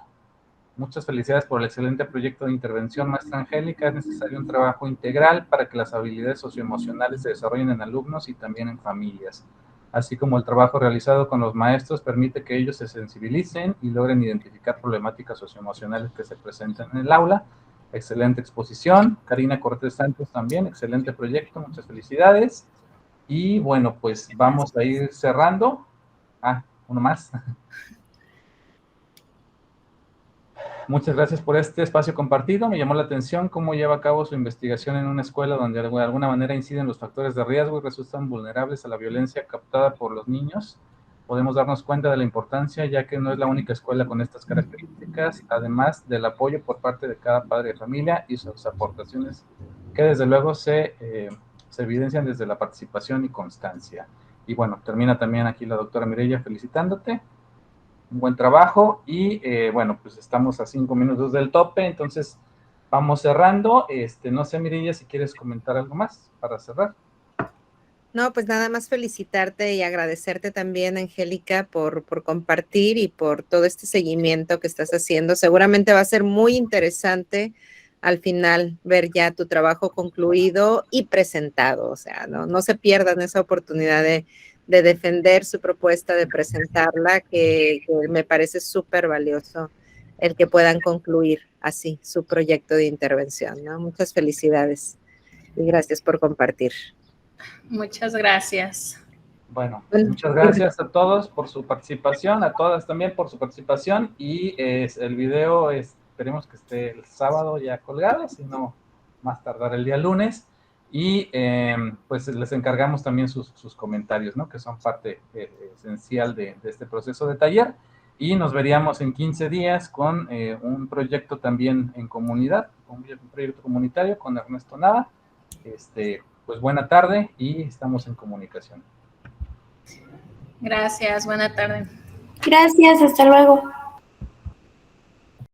muchas felicidades por el excelente proyecto de intervención, maestra Angélica. Es necesario un trabajo integral para que las habilidades socioemocionales se desarrollen en alumnos y también en familias, así como el trabajo realizado con los maestros permite que ellos se sensibilicen y logren identificar problemáticas socioemocionales que se presentan en el aula. Excelente exposición. Karina Cortés Santos también, excelente proyecto, muchas felicidades. Y bueno, pues vamos a ir cerrando. Uno más. Muchas gracias por este espacio compartido. Me llamó la atención cómo lleva a cabo su investigación en una escuela donde de alguna manera inciden los factores de riesgo y resultan vulnerables a la violencia captada por los niños. Podemos darnos cuenta de la importancia, ya que no es la única escuela con estas características, además del apoyo por parte de cada padre de familia y sus aportaciones que desde luego se evidencian desde la participación y constancia. Y bueno, termina también aquí la doctora Mireya felicitándote. Un buen trabajo y bueno, pues estamos a 5 minutos del tope, entonces vamos cerrando. No sé, Mireya, si quieres comentar algo más para cerrar. No, pues nada más felicitarte y agradecerte también, Angélica, por compartir y por todo este seguimiento que estás haciendo. Seguramente va a ser muy interesante al final ver ya tu trabajo concluido y presentado. O sea, no se pierdan esa oportunidad de defender su propuesta, de presentarla, que me parece súper valioso el que puedan concluir así su proyecto de intervención, ¿no? Muchas felicidades y gracias por compartir. Muchas gracias. Bueno, muchas gracias a todos por su participación, a todas también por su participación, y el video esperemos que esté el sábado ya colgado, si no más tardar el día lunes, y pues les encargamos también sus comentarios, ¿no? Que son parte esencial de este proceso de taller, y nos veríamos en 15 días con un proyecto también en comunidad, un proyecto comunitario con Ernesto Nava. Pues buena tarde y estamos en comunicación. Gracias, buena tarde. Gracias, hasta luego.